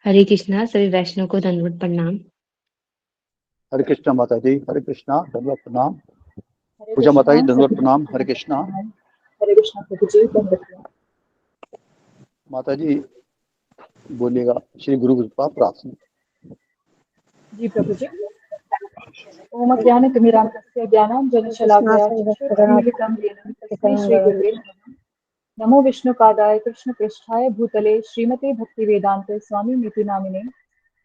हरे कृष्णा सभी वैष्णव को दंडवत प्रणाम। हरे कृष्णा माता जी, हरे कृष्णा, दंडवत प्रणाम। हरे पूजा माता जी, कृष्णा दंडवत सभी प्रणाम। को हरे दंडवत कृष्णा प्रणाम। हरे कृष्णा प्रभु जी दंडवत प्रणाम। माता जी बोलिएगा। श्री गुरु कृपा प्रार्थना। जी प्रभु जी। ओम ज्ञानतिमिरान्धस्य ज्ञानाञ्जनशलाकया चक्षुरुन्मीलितं येन तस्मै श्रीगुरुवे नमः। नमो विष्णुपादाय कृष्णपृष्ठाय भूतले श्रीमते भक्तिवेदान्त स्वामिनिति नामिने।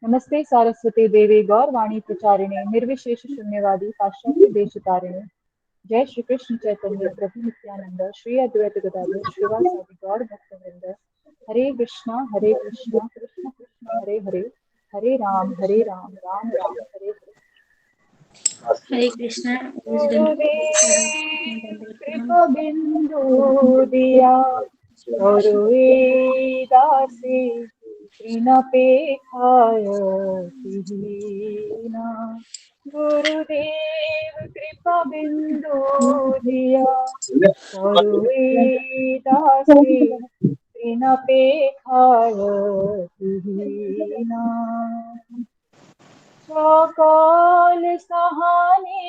नमस्ते सारस्वते देवे गौरवाणी प्रचारिणे निर्विशेष शून्यवादी पाश्चात्य देशतारिणे। जय श्री कृष्ण चैतन्य प्रभु नित्यानंद श्री अद्वैत गदाधर श्रीवासादि गौर भक्तवृंद। हरे कृष्णा कृष्ण कृष्ण हरे हरे, हरे राम राम राम हरे हरे। हरे कृष्णा। गुरुदेव कृपा बिंदु दिया और दासी तृणपेखाय तिहीना। गुरुदेव कृपा बिंदु दिया और दासी तृणपेखाय तिहीना। সকল সাহানি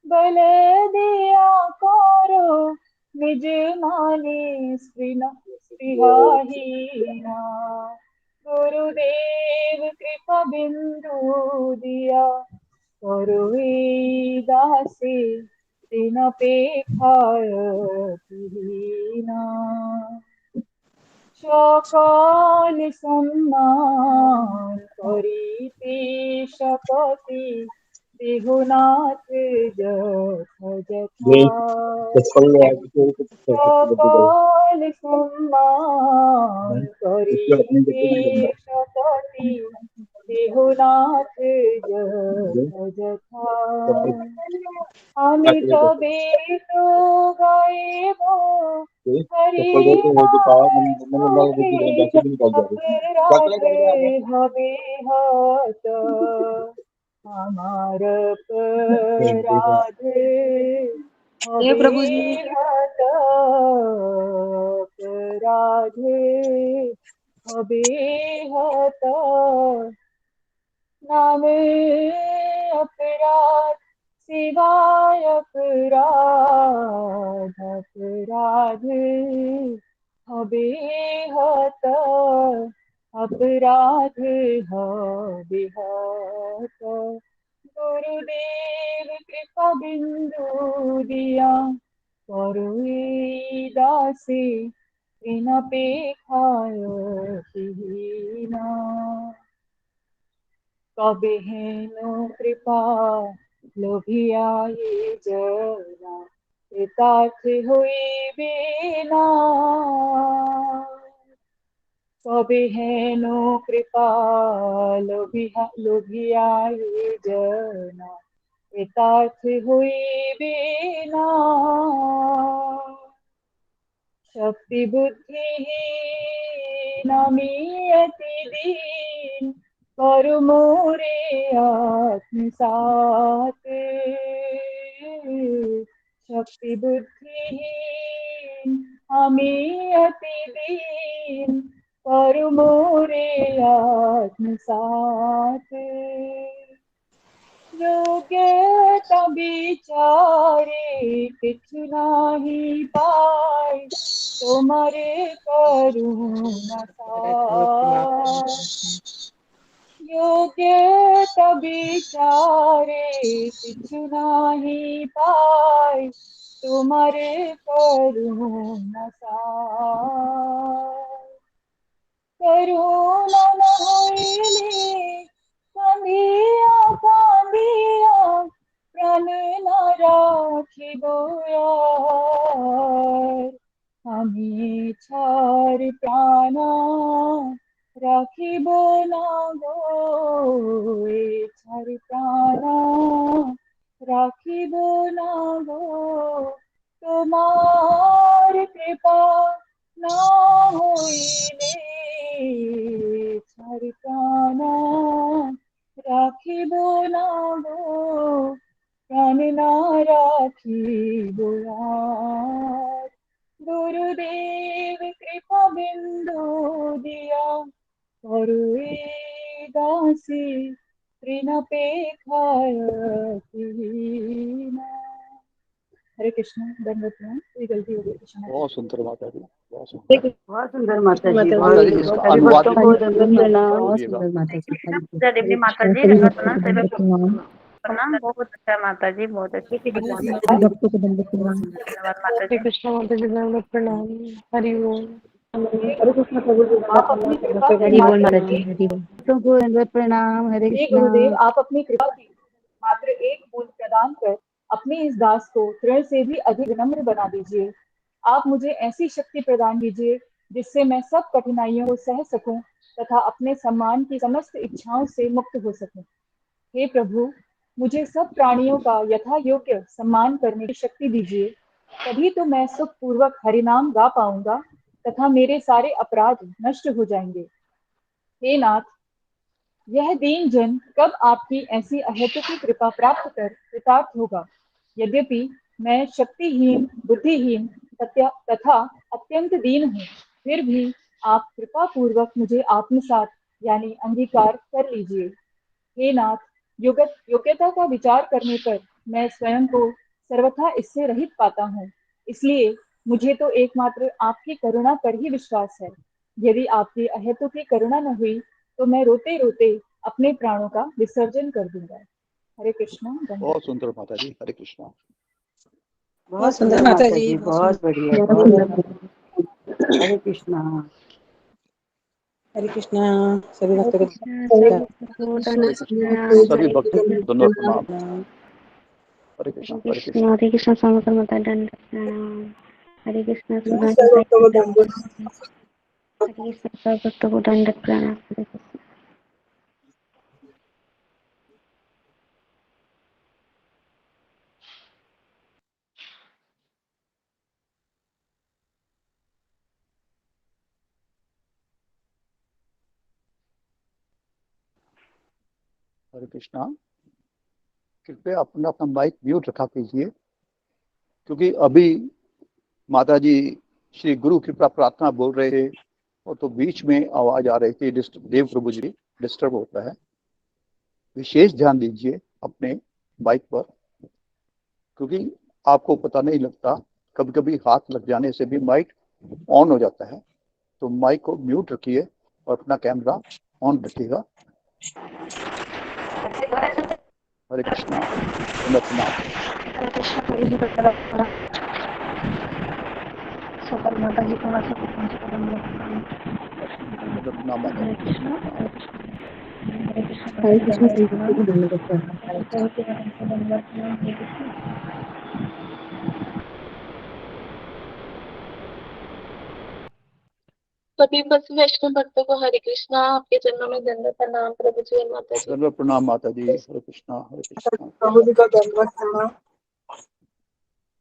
বলে দিয়া করো নিজ মানে স্পৃহাহীনা। গুরুদেব কৃপা বিন্দু দিয়া করো দাসী তৃণপেক্ষায় তিহীনা। সকল সম্মান করিতে শপথি দেহনাথ যথা। সকল সম্মান করিতে শপথি দেহনাথ যথা। আমি তবে তো গাইব হরি নাম সখী, অপরাধ হবে হত আমার অপরাধ हे হবে प्रभु जी। হত, অপরাধ হবে হত। नामे अपराध सिवाय अपराध, अपराध হবে হত, अपराध হবে হত। गुरुदेव कृपा बिंदु दिया করো দাসী তৃণপেক্ষায় তিহীনা। কবে হেন কৃপা লোভিয়া जना কৃতার্থ হইবে না। কবে হেন কৃপা লোভিয়া जना কৃতার্থ হইবে না। শক্তি বুদ্ধিহীন আমি অতি দীন করো মোরে আত্মসাৎ। শক্তি বুদ্ধিহীন আমি অতি দীন করো মোরে আত্মসাৎ। যোগ্যতা বিচারে কিছু নাহি পাই তোমারে করুণা সার। যোগ্যতা বিচারে কিছু নাহি পাই তোমারে করুণা সার। করুণা না হইলে কাঁদিয়া কাঁদিয়া প্রাণ না রাখিব আর। আমি ছাড় প্রাণ রাখিব না গো, ছাড় প্রাণ রাখিব না গো। তোমার কৃপা না হইলে ছাড় প্রাণ রাখিব না গো, প্রাণ না রাখিব আর। गुरुदेव कृपा बिंदु दिया करुए दासी तृणपेक्षायतीना। हरे कृष्ण। दंडवत प्रणाम। कोई गलती हो गई तो क्षमा बहुत कीजिए। सुंदर माता जी, बहुत सुंदर। बहुत सुंदर माता जी, माता जी बहुत इसका सभी अनुवाद भक्तों को दंडवत प्रणाम। बहुत बोलिएगा। सुंदर माता जी। जय देवी माता जी, दंडवत प्रणाम। सभी भक्तों को प्रणाम। बहुत अच्छा माता जी, बहुत अच्छी थी। भक्तों को दंडवत प्रणाम। धन्यवाद माता जी। कृष्ण माता जी दंडवत प्रणाम। हरि ओम। हरे कृष्ण प्रभु जी, आप दंडवत अपनी प्रणाम। कृपा सबको के हरि बोल दंडवत माता मात्र जी, प्रणाम। हरि बोल। भक्तों को दंडवत प्रणाम। हरे हे कृष्णा। गुरुदेव, आप अपनी कृपा की मात्र एक बूंद प्रदान कर अपने इस दास को तृण से भी अधिक विनम्र बना दीजिए। आप मुझे ऐसी शक्ति प्रदान कीजिए जिससे मैं सब कठिनाइयों को सह सकूं तथा अपने सम्मान की समस्त इच्छाओं से मुक्त हो सकूं। हे प्रभु, मुझे सब प्राणियों का यथा योग्य सम्मान करने की शक्ति दीजिए। तभी तो मैं सुख पूर्वक हरिनाम गा पाऊंगा तथा मेरे सारे अपराध नष्ट हो जाएंगे। हे नाथ, यह दीन जन कब आपकी ऐसी अहेतुकी कृपा प्राप्त कर कृतार्थ होगा। यद्यपि मैं शक्तिहीन, बुद्धिहीन तथा अत्यंत दीन हूँ, फिर भी आप कृपा पूर्वक मुझे आत्मसात यानी अंगीकार कर लीजिए। हे नाथ, योग्यता का विचार करने पर मैं स्वयं को सर्वथा इससे रहित पाता हूँ। इसलिए मुझे तो एकमात्र आपकी करुणा पर ही विश्वास है। यदि आपकी अहेतुकी करुणा न हुई तो मैं रोते रोते अपने प्राणों का विसर्जन कर दूंगा। हरे कृष्णा। बहुत सुंदर माता जी, हरे कृष्णा। बहुत सुंदर माता जी, बहुत बढ़िया, बहुत बढ़िया। हरे कृष्णा। हरे कृष्णा। सभी हरे भक्तों को कृष्ण, सभी भक्तों को हरे दंडवत कृष्णा। प्रणाम। सभी हरे भक्तों को कृष्ण, धन्यवाद प्रणाम। प्रणाम। हरे कृष्णा, हरे हरे कृष्ण, कृष्णा। हरे कृष्ण, समकर माता दंडवत प्रणाम। हरे कृष्ण, सुधा सभी माता भक्तों को दंडवत दंडवत। प्रणाम। हरे कृष्ण, सब भक्तों को दंडवत प्रणाम। हरे कृष्ण। हरे कृष्णा। कृपया अपना अपना माइक म्यूट रखा कीजिए, क्योंकि अभी माता जी श्री गुरु कृपा प्रार्थना बोल रहे थे और तो बीच में आवाज आ रही थी, देव प्रभु जी डिस्टर्ब होता है। विशेष ध्यान दीजिए अपने माइक पर, क्योंकि आपको पता नहीं लगता, कभी कभी हाथ लग जाने से भी माइक ऑन हो जाता है। तो माइक को म्यूट रखिए और अपना कैमरा ऑन रखिएगा। हरे कृष्णा। प्रणाम। हरे कृष्ण, हरे कृष्ण, सकल माता जी को दंडवत प्रणाम। प्रणाम माता हरे जी। कृष्ण, हरे कृष्ण, हरे कृष्ण, हरे हरे कृष्ण। सभी कृष्ण, भक्तों को दंडवत प्रणाम। हरे कृष्ण। दंडवत प्रणाम। हरे कृष्ण। सभी वैष्णव भक्तों को हरे कृष्णा। आपके चरणों में दंडवत प्रणाम प्रभु जी और माता जी। धन्यवाद प्रणाम माता जी। हरे कृष्णा, हरे कृष्णा। प्रभु जी को दंडवत प्रणाम।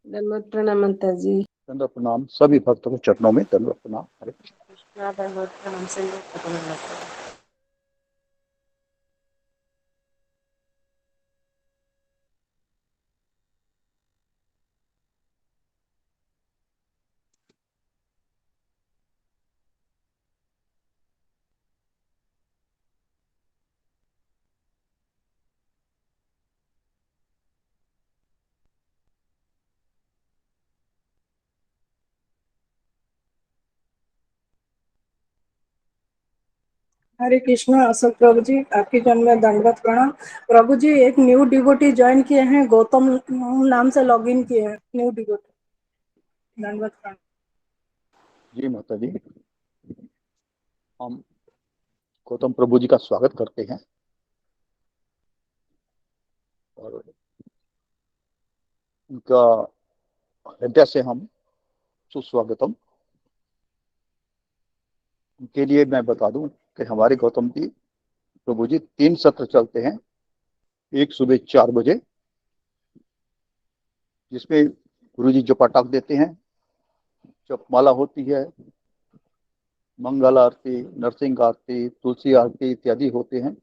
दंडवत प्रणाम माता जी। धन्यवाद प्रणाम। सभी भक्तों के चरणों में धन्यवाद प्रणाम। हरे कृष्णा। कृष्णा दंडवत प्रणाम। सभी भक्तों को दंडवत प्रणाम। हरे कृष्णा। अशोक प्रभु जी, आपके जन्म में दंडवत प्रणाम। प्रभु जी, एक न्यू डिवोटी ज्वाइन किए हैं, गौतम नाम से लॉगिन किए हैं, न्यू डिवोटी। दंडवत प्रणाम। जी माता जी, हम गौतम प्रभु जी का स्वागत करते हैं और उनका हृदय से हम सुस्वागतम। उनके लिए मैं बता दूं कि हमारे गौतम जी प्रभु जी 3 सत्र चलते हैं। एक सुबह 4 बजे, जिसमें गुरु जी जो पाठक देते हैं, जपमाला होती है, मंगल आरती, नरसिंह आरती, तुलसी आरती इत्यादि होते हैं।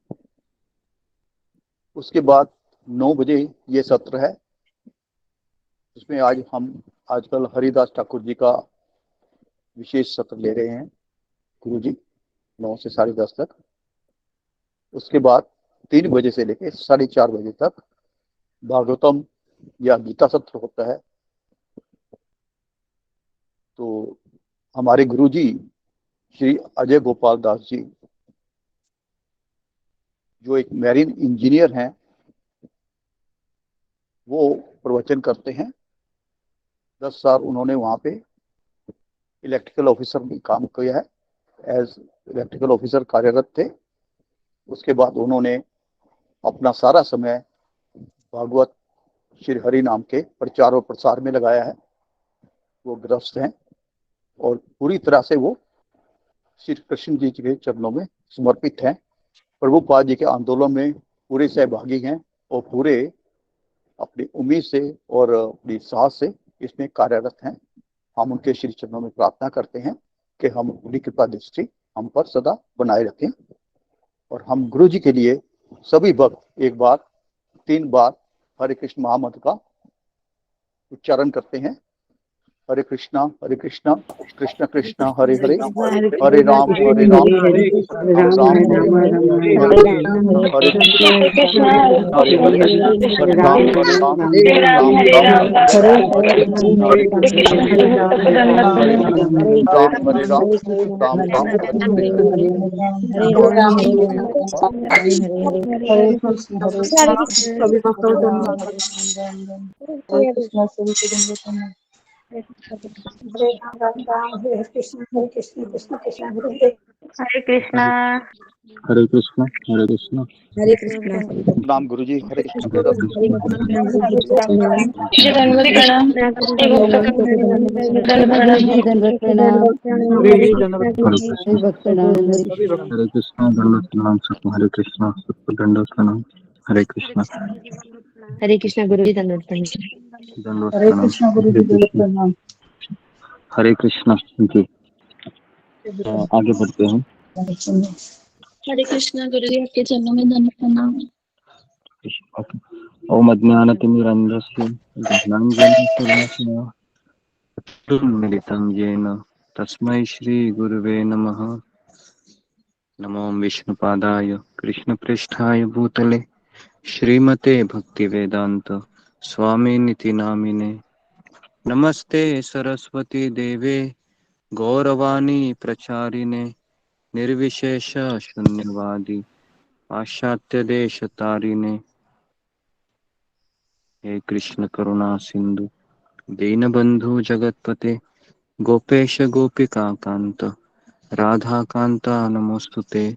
उसके बाद 9 बजे ये सत्र है, जिसमें आज हम आजकल हरिदास ठाकुर जी का विशेष सत्र ले रहे हैं गुरु जी। 9 से 10:30 तक। उसके बाद 3 बजे से लेकर 4:30 बजे तक भागवतम या गीता सत्र होता है। तो हमारे गुरुजी श्री अजय गोपाल दास जी, जो एक मैरीन इंजीनियर हैं, वो प्रवचन करते हैं। 10 साल उन्होंने वहाँ पे इलेक्ट्रिकल ऑफिसर में काम किया है, एज इलेक्ट्रिकल ऑफिसर कार्यरत थे। उसके बाद उन्होंने अपना सारा समय भागवत श्री हरि नाम के प्रचार और प्रसार में लगाया है। वो गृहस्थ हैं और पूरी तरह से वो श्री कृष्ण जी के चरणों में समर्पित हैं। प्रभुपाद जी के आंदोलन में पूरे सहभागी हैं और पूरे अपनी उम्मीद से और अपनी साहस से इसमें कार्यरत हैं। हम उनके श्री चरणों में प्रार्थना करते हैं कि हम उनकी कृपा दृष्टि हम पर सदा बनाए रखें। और हम गुरु जी के लिए सभी भक्त एक बार 3 बार हरे कृष्ण महामंत्र का उच्चारण करते हैं। हरे कृष्णा कृष्ण कृष्ण हरे हरे, हरे राम हरे राम राम राम हरे हरे हरे, राम हरे कृष्ण हरे हरे, हरे राम राम हरे हरे कृष्ण हरे हरे, राम हरे राम हरे कृष्ण। हरे कृष्ण सभी भक्तों को हरे कृष्ण सभी को दंडवत प्रणाम। हरे राम हरे कृष्ण कृष्ण कृष्ण हरे हरे। हरे कृष्णा। हरे कृष्ण हरे कृष्ण। हरे कृष्णा नाम गुरु जी, हरे कृष्ण। दंडवत प्रणाम। दंडवत प्रणाम। हरे कृष्ण हरे कृष्ण दंडवत प्रणाम सबको। हरे कृष्ण सबको दंडवत प्रणाम। हरे कृष्ण हरे कृष्णा गुरु जी, दंडवत प्रणाम। दंडवत हरे प्रणाम। कृष्ण गुरु जी दंडवत प्रणाम। हरे कृष्ण जी। आगे बढ़ते हैं। हरे कृष्णा गुरु जी, आपके चरणों में दंडवत प्रणाम। ओम अज्ञानतिमिरन्धस्य ज्ञानाञ्जनशलाकया चक्षुर्मिलितं येन तस्मै श्रीगुरुवे नमः। नमो विष्णुपादाय कृष्णप्रेष्ठाय भूतले श्रीमते भक्तिवेदांत स्वामिनिति नामिने। नमस्ते सरस्वती देवे गौरवाणी प्रचारिणे निर्विशेष शून्यवादी पाश्चात्य देश तारिणे। हे कृष्ण करुणा सिंधु दीनबंधु जगतपते गोपेश गोपिका कांत राधा कांता नमोस्तुते।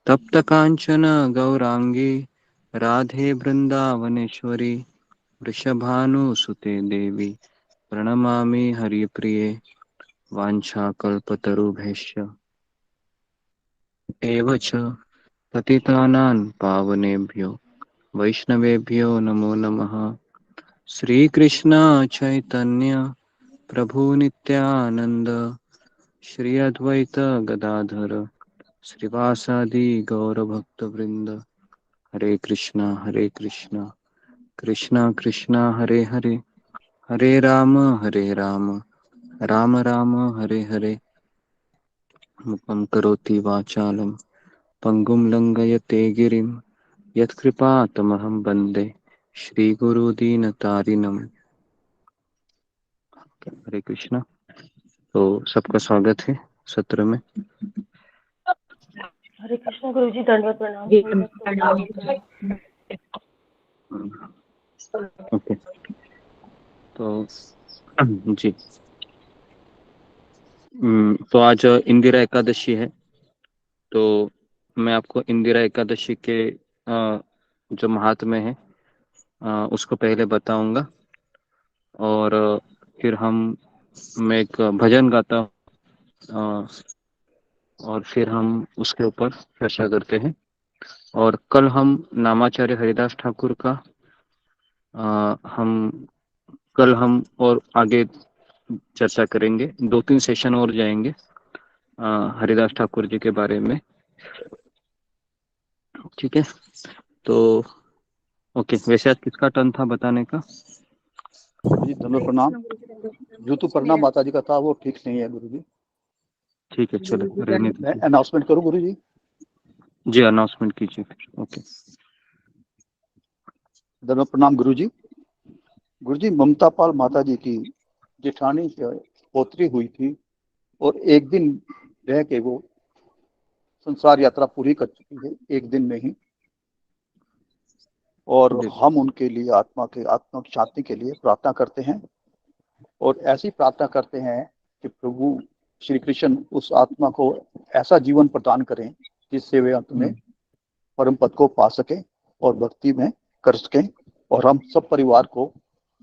तप्त कांचन गौरांगी राधे वृंदावनेश्वरी वृषभानुसुते देवी प्रणमामि हरिप्रिये। वाञ्छाकल्पतरुभ्यश्च एव च पतितानां पावनेभ्यो वैष्णवेभ्यो नमो नमः। श्रीकृष्ण चैतन्य प्रभु नित्यानंद श्री अद्वैत गदाधर श्रीवासादि गौरभक्तवृंद। हरे कृष्णा कृष्णा कृष्णा हरे हरे, हरे राम राम राम हरे हरे। मुखं करोति वाचालं पंगुं लंघयते गिरिं यत्कृपातमहं वन्दे श्रीगुरुदीनतारिणम्। हरे कृष्णा। तो सबका स्वागत है सत्र में। हरे कृष्णा गुरु जी, दंडवत प्रणाम। ओके, तो जी तो आज इंदिरा एकादशी है। तो मैं आपको इंदिरा एकादशी के जो महात्म्य है उसको पहले बताऊंगा और फिर मैं एक भजन गाता हूँ और फिर हम उसके ऊपर चर्चा करते हैं। और कल हम नामाचार्य हरिदास ठाकुर का हम और आगे चर्चा करेंगे। 2-3 सेशन और जाएंगे हरिदास ठाकुर जी के बारे में। ठीक है, तो ओके। वैसे आज किसका टर्न था बताने का? जी धन्यवाद प्रणाम। जो तो प्रणाम माता जी का था वो ठीक नहीं है गुरु जी। ठीक है, चलो रहने मैं दीजिए। अनाउंसमेंट करूं गुरु जी? जी अनाउंसमेंट कीजिए फिर। ओके। धर्म प्रणाम गुरु जी। गुरु जी, ममता पाल माता जी की जेठानी पोत्री हुई थी और एक दिन रह के वो संसार यात्रा पूरी कर चुकी है, एक दिन में ही। और हम उनके लिए आत्मा की शांति के लिए प्रार्थना करते हैं और ऐसी प्रार्थना करते हैं कि प्रभु श्री कृष्ण उस आत्मा को ऐसा जीवन प्रदान करें जिससे वे अंत में परम पद को पा सके और भक्ति में कर सकें, और हम सब परिवार को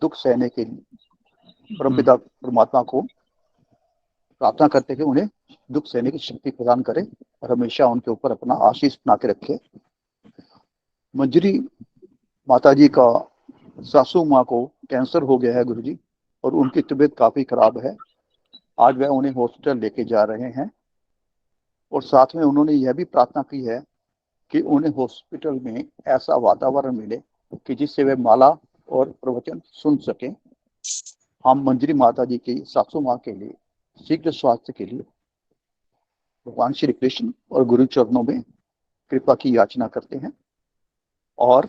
दुख सहने के लिए परमपिता परमात्मा को प्रार्थना करते हैं कि उन्हें दुख सहने की शक्ति प्रदान करें और हमेशा उनके ऊपर अपना आशीष बना के रखे। मंजरी माता जी का सासू माँ को कैंसर हो गया है गुरु जी, और उनकी तबीयत काफी खराब है। आज वह उन्हें हॉस्पिटल लेके जा रहे हैं और साथ में उन्होंने यह भी प्रार्थना की है कि उन्हें हॉस्पिटल में ऐसा वातावरण मिले कि जिससे वे माला और प्रवचन सुन सकें। हम मंजरी माता जी की सासू माँ के लिए शीघ्र स्वास्थ्य के लिए भगवान श्री कृष्ण और गुरु चरणों में कृपा की याचना करते हैं और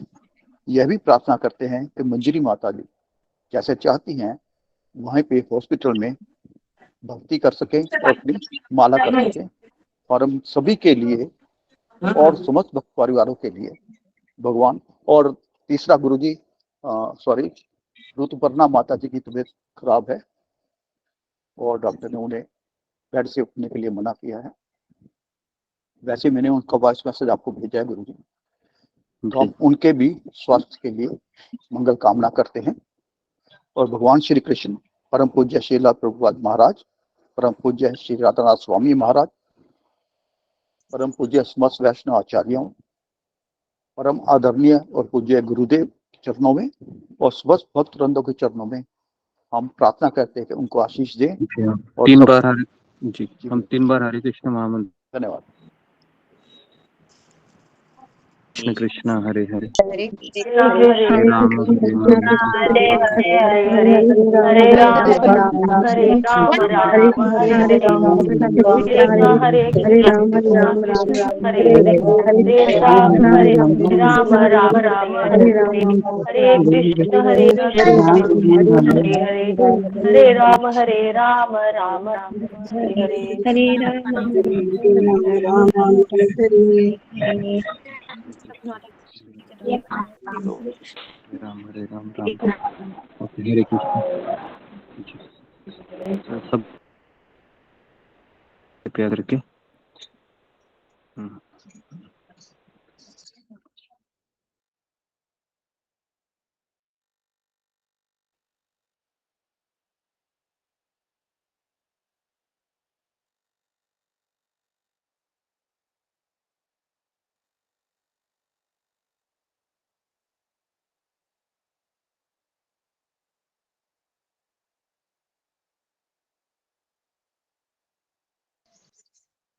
यह भी प्रार्थना करते हैं कि मंजरी माता जी जैसे चाहती हैं वहीं पे हॉस्पिटल में भक्ति कर सकें और अपनी माला कर सकें, और हम सभी के लिए और समस्त भक्त परिवारों के लिए भगवान। और तीसरा गुरु जी, सॉरी, ऋतुपर्णा माता जी की तबीयत खराब है और डॉक्टर ने उन्हें बेड से उठने के लिए मना किया है। वैसे मैंने उनका वॉइस मैसेज आपको भेजा है गुरु जी, तो हम उनके भी स्वास्थ्य के लिए मंगल कामना करते हैं। और भगवान श्री कृष्ण, परम पूज्य श्रीला प्रभुपाद महाराज, परम पूज्य श्री राधानाथ स्वामी महाराज, परम पूज्य समस्त वैष्णव आचार्यों, परम आदरणीय और पूज्य गुरुदेव के चरणों में और समस्त भक्त वृंदों के चरणों में हम प्रार्थना करते हैं कि उनको आशीष दें। और तीन सब बार जी हम 3 बार हरे कृष्ण महामंत्र। धन्यवाद। कृष्ण कृष्ण हरे हरे, हरे राम हरे राम हरे हरे हरे राम राम हरे हरे कृष्ण हरे कृष्ण कृष्ण हरे हरे हरे राम राम हरे हरे कृष्ण हरे हरे राम राम हरे हरे हरे राम ओके, हरे कृष्ण जी। सब प्यार करके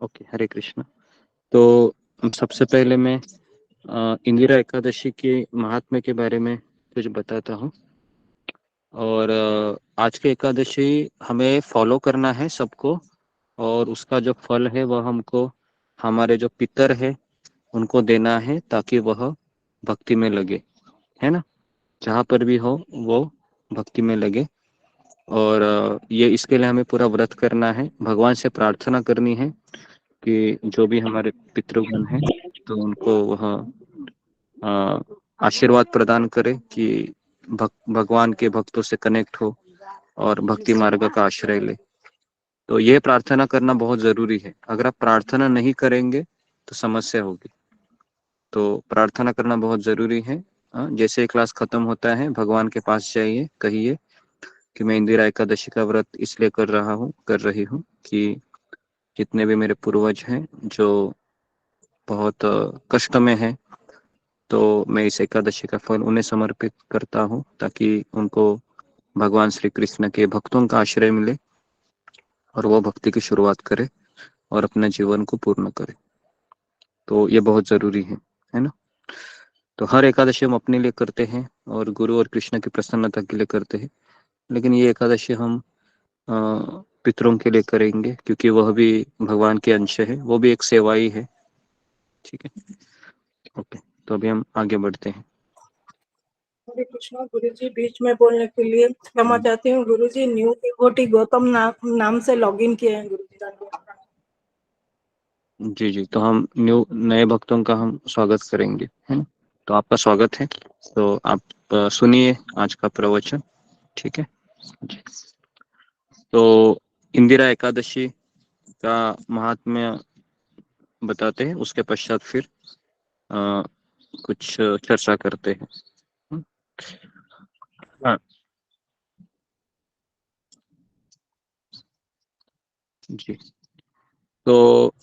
ओके, हरे कृष्ण। तो सबसे पहले मैं इंदिरा एकादशी के महात्म्य के बारे में कुछ बताता हूँ। और आज के एकादशी हमें फॉलो करना है सबको, और उसका जो फल है वह हमको हमारे जो पितर है उनको देना है, ताकि वह भक्ति में लगे, है ना, जहाँ पर भी हो वो भक्ति में लगे। और ये इसके लिए हमें पूरा व्रत करना है, भगवान से प्रार्थना करनी है कि जो भी हमारे पितृगण हैं तो उनको वह आशीर्वाद प्रदान करे कि भगवान के भक्तों से कनेक्ट हो और भक्ति मार्ग का आश्रय ले। तो ये प्रार्थना करना बहुत जरूरी है। अगर आप प्रार्थना नहीं करेंगे तो समस्या होगी। तो प्रार्थना करना बहुत जरूरी है। जैसे ही क्लास खत्म होता है भगवान के पास जाइए, कहिए कि मैं इंदिरा एकादशी का व्रत इसलिए कर रही हूँ कि जितने भी मेरे पूर्वज हैं जो बहुत कष्ट में हैं, तो मैं इस एकादशी का फल उन्हें समर्पित करता हूँ, ताकि उनको भगवान श्री कृष्ण के भक्तों का आश्रय मिले और वो भक्ति की शुरुआत करे और अपने जीवन को पूर्ण करे। तो ये बहुत जरूरी है ना। तो हर एकादशी हम अपने लिए करते हैं और गुरु और कृष्ण की प्रसन्नता के लिए करते हैं, लेकिन ये एकादशी हम पितरों के लिए करेंगे, क्योंकि वह भी भगवान के अंश है, वो भी एक सेवा ही है। ठीक है, ओके, तो अभी हम आगे बढ़ते हैं। हरे कृष्णा गुरुजी, बीच में बोलने के लिए क्षमा चाहती हूँ गुरुजी। न्यू डिवोटी गौतम नाम से लॉगिन किए हैं गुरुजी। जी जी, तो हम नए भक्तों का हम स्वागत करेंगे, है ना। तो आपका स्वागत है। तो आप सुनिए आज का प्रवचन। ठीक है जी। तो इंदिरा एकादशी का महात्म्य बताते हैं, उसके पश्चात फिर अ, कुछ चर्चा करते हैं। हाँ जी, तो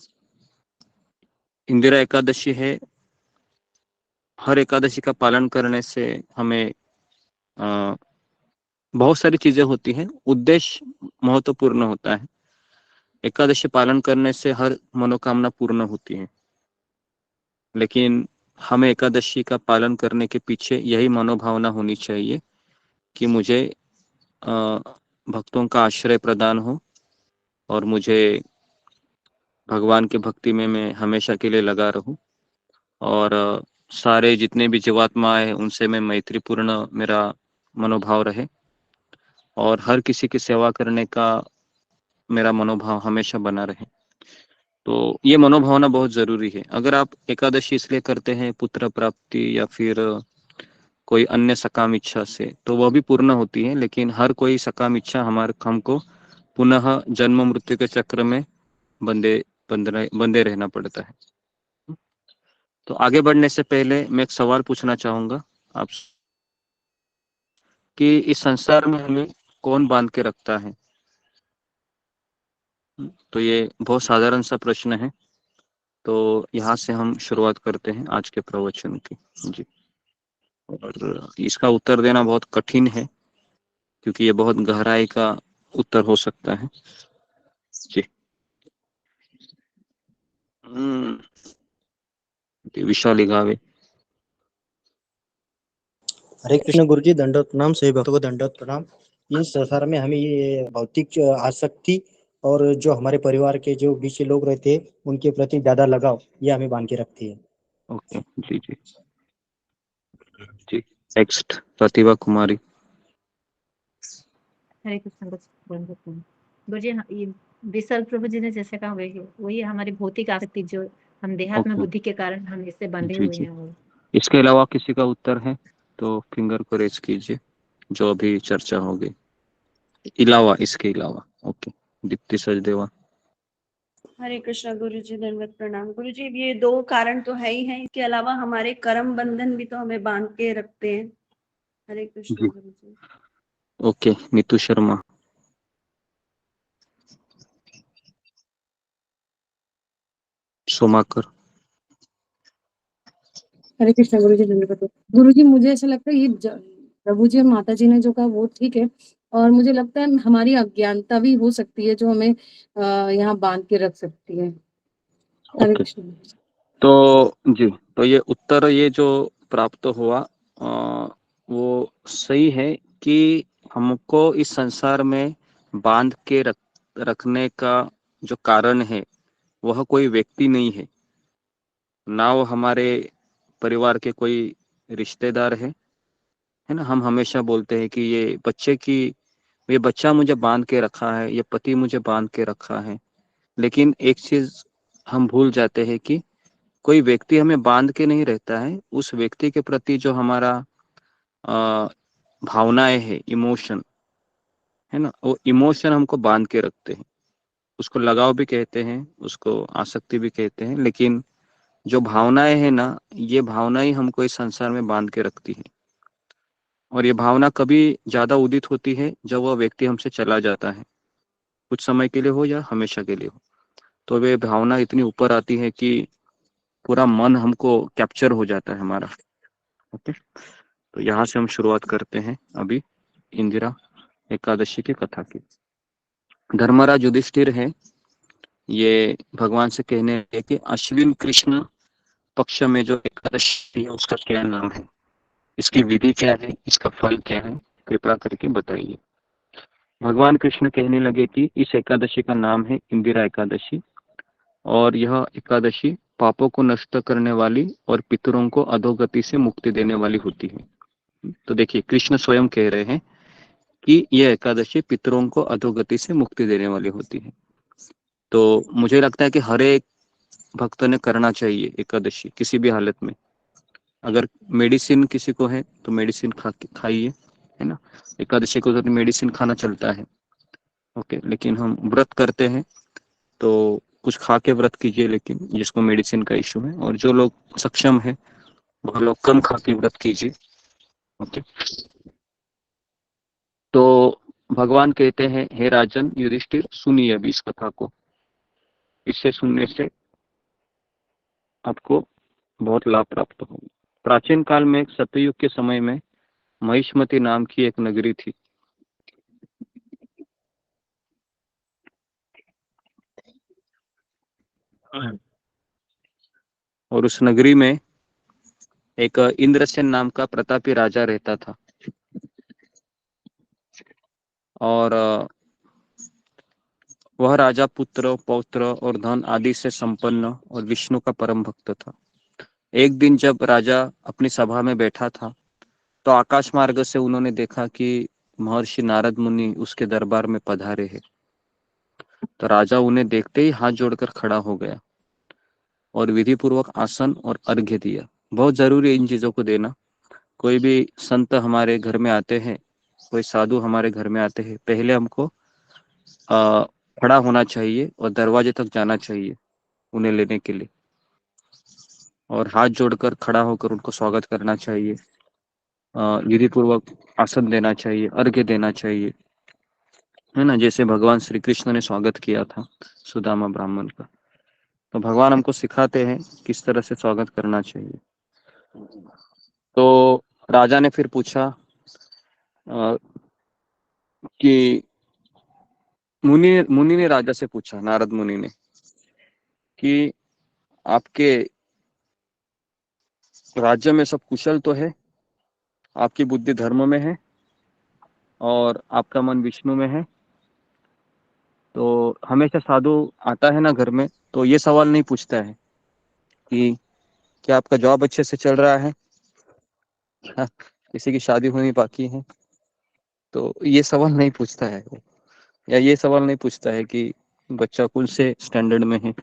इंदिरा एकादशी है। हर एकादशी का पालन करने से हमें अ, बहुत सारी चीजें होती हैं, उद्देश्य महत्वपूर्ण होता है। एकादशी पालन करने से हर मनोकामना पूर्ण होती है, लेकिन हमें एकादशी का पालन करने के पीछे यही मनोभावना होनी चाहिए कि मुझे अ, भक्तों का आश्रय प्रदान हो और मुझे भगवान की भक्ति में मैं हमेशा के लिए लगा रहूं, और सारे जितने भी जीवात्मा है उनसे मैं मैत्रीपूर्ण मेरा मनोभाव रहे, और हर किसी की सेवा करने का मेरा मनोभाव हमेशा बना रहे। तो ये मनोभावना बहुत जरूरी है। अगर आप एकादशी इसलिए करते हैं पुत्र प्राप्ति या फिर कोई अन्य सकाम इच्छा से, तो वह भी पूर्ण होती है, लेकिन हर कोई सकाम इच्छा हमारे हमको पुनः जन्म मृत्यु के चक्र में बंधे बंधे रहना पड़ता है। तो आगे बढ़ने से पहले मैं एक सवाल पूछना चाहूंगा आप, कि इस संसार में हमें कौन बांध के रखता है। तो ये बहुत साधारण सा प्रश्न है। तो यहाँ से हम शुरुआत करते हैं आज के प्रवचन की जी। और इसका उत्तर देना बहुत कठिन है, क्योंकि ये बहुत गहराई का उत्तर हो सकता है जी। विशाली गावे। हरे कृष्ण गुरुजी, दंडवत प्रणाम। सभी भक्तों को दंडवत प्रणाम। इस संसार में हमें ये भौतिक आसक्ति और जो हमारे परिवार के जो बीच के लोग रहते हैं उनके प्रति ज्यादा लगाव, ये हमें बांध के रखती है। ओके जी जी जी। नेक्स्ट प्रतिभा कुमारी। हरे कृष्ण गुरुजी, ये विशाल प्रभु जी ने जैसे कहा वही हमारी भौतिक आसक्ति, जो हम देहात्म ओके बुद्धि के कारण हम इससे बंधे जी हुए जी। हैं। वो इसके अलावा किसी का उत्तर है तो फिंगर को रेज कीजिए, जो अभी चर्चा होगी। इसके अलावा ओके, दीप्ति सचदेवा। हरे कृष्णा गुरुजी, दंडवत प्रणाम। गुरुजी, ये दो कारण तो है ही हैं, इसके अलावा हमारे कर्म बंधन भी तो हमें बांध के रखते हैं। हरे कृष्णा जी गुरुजी। ओके, नीतू शर्मा। सोमाकर। हरे कृष्णा गुरुजी, धन्यवाद। गुरुजी, मुझे ऐसा लगता है ये प्रभु जी और माता जी ने जो कहा वो ठीक है, और मुझे लगता है हमारी अज्ञानता भी हो सकती है जो हमें यहाँ बांध के रख सकती है। हरे ओके, कृष्ण। तो जी, तो ये उत्तर ये जो प्राप्त हुआ वो सही है कि हमको इस संसार में बांध के रखने का जो कारण है वह कोई व्यक्ति नहीं है, ना वो हमारे परिवार के कोई रिश्तेदार है ना। हम हमेशा बोलते हैं कि ये बच्चा मुझे बांध के रखा है, ये पति मुझे बांध के रखा है, लेकिन एक चीज हम भूल जाते हैं कि कोई व्यक्ति हमें बांध के नहीं रहता है। उस व्यक्ति के प्रति जो हमारा अ, भावनाएं है, इमोशन है ना, वो इमोशन हमको बांध के रखते हैं। उसको लगाव भी कहते हैं, उसको आसक्ति भी कहते हैं, लेकिन जो भावनाएं है ना, ये भावनाएं हमको इस संसार में बांध के रखती है। और ये भावना कभी ज्यादा उदित होती है जब वह व्यक्ति हमसे चला जाता है, कुछ समय के लिए हो या हमेशा के लिए हो। तो वे भावना इतनी ऊपर आती है कि पूरा मन हमको कैप्चर हो जाता है हमारा। ओके, तो यहाँ से हम शुरुआत करते हैं अभी इंदिरा एकादशी की कथा की। धर्मराज युधिष्ठिर है, ये भगवान से कहने लगे कि अश्विन कृष्ण पक्ष में जो एकादशी है उसका क्या नाम है, इसकी विधि क्या है, इसका फल क्या है, कृपया करके बताइए। भगवान कृष्ण कहने लगे कि इस एकादशी का नाम है इंदिरा एकादशी, और यह एकादशी पापों को नष्ट करने वाली और पितरों को अधोगति से मुक्ति देने वाली होती है। तो देखिए, कृष्ण स्वयं कह रहे हैं कि यह एकादशी पितरों को अधोगति से मुक्ति देने वाली होती है। तो मुझे लगता है कि हर एक भक्त ने करना चाहिए एकादशी किसी भी हालत में। अगर मेडिसिन किसी को है तो मेडिसिन खाइए, है ना। एकादशी को तो मेडिसिन खाना चलता है, ओके, लेकिन हम व्रत करते हैं तो कुछ खा के व्रत कीजिए, लेकिन जिसको मेडिसिन का इशू है, और जो लोग सक्षम है वो लोग कम खा के व्रत कीजिए, ओके। तो भगवान कहते हैं, हे राजन युधिष्ठिर, सुनिए अभी इस कथा को, इससे सुनने से आपको बहुत लाभ प्राप्त होगा। प्राचीन काल में सत्ययुग के समय में महिष्मति नाम की एक नगरी थी। और उस नगरी में एक इंद्रसेन नाम का प्रतापी राजा रहता था। और वह राजा पुत्र, पौत्र और धन आदि से संपन्न और विष्णु का परम भक्त था। एक दिन जब राजा अपनी सभा में बैठा था तो आकाश मार्ग से उन्होंने देखा कि महर्षि नारद मुनि उसके दरबार में पधारे हैं। तो राजा उन्हें देखते ही हाथ जोड़कर खड़ा हो गया और विधि पूर्वक आसन और अर्घ्य दिया। बहुत जरूरी है इन चीजों को देना। कोई भी संत हमारे घर में आते हैं, कोई साधु हमारे घर में आते हैं, पहले हमको खड़ा होना चाहिए और दरवाजे तक जाना चाहिए उन्हें लेने के लिए, और हाथ जोड़कर खड़ा होकर उनको स्वागत करना चाहिए, विधि पूर्वक आसन देना चाहिए, अर्घ्य देना चाहिए, है ना, जैसे भगवान श्री कृष्ण ने स्वागत किया था सुदामा ब्राह्मण का। तो भगवान हमको सिखाते हैं किस तरह से स्वागत करना चाहिए। तो राजा ने फिर पूछा कि मुनि ने राजा से पूछा, नारद मुनि ने, कि आपके राज्य में सब कुशल तो है, आपकी बुद्धि धर्म में है और आपका मन विष्णु में है। तो हमेशा साधु आता है ना घर में, तो ये सवाल नहीं पूछता है कि क्या आपका जॉब अच्छे से चल रहा है, किसी की शादी होनी बाकी है, तो ये सवाल नहीं पूछता है वो। या ये सवाल नहीं पूछता है कि बच्चा कौन से स्टैंडर्ड में है।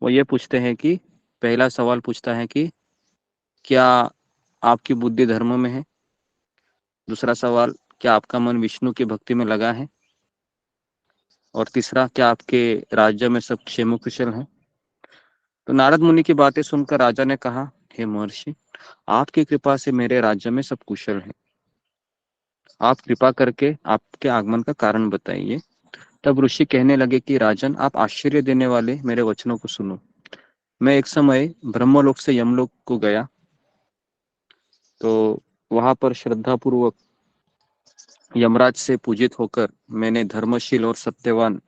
वो ये पूछते हैं कि पहला सवाल पूछता है कि क्या आपकी बुद्धि धर्म में है, दूसरा सवाल क्या आपका मन विष्णु की भक्ति में लगा है, और तीसरा क्या आपके राज्य में सब क्षेम कुशल है। तो नारद मुनि की बातें सुनकर राजा ने कहा, हे महर्षि, आपकी कृपा से मेरे राज्य में सब कुशल है, आप कृपा करके आपके आगमन का कारण बताइए। तब ऋषि कहने लगे कि राजन, आप आश्चर्य देने वाले मेरे वचनों को सुनो। मैं एक समय ब्रह्मलोक से यमलोक को गया, तो वहां पर श्रद्धा पूर्वक यमराज से पूजित होकर मैंने धर्मशील और सत्यवान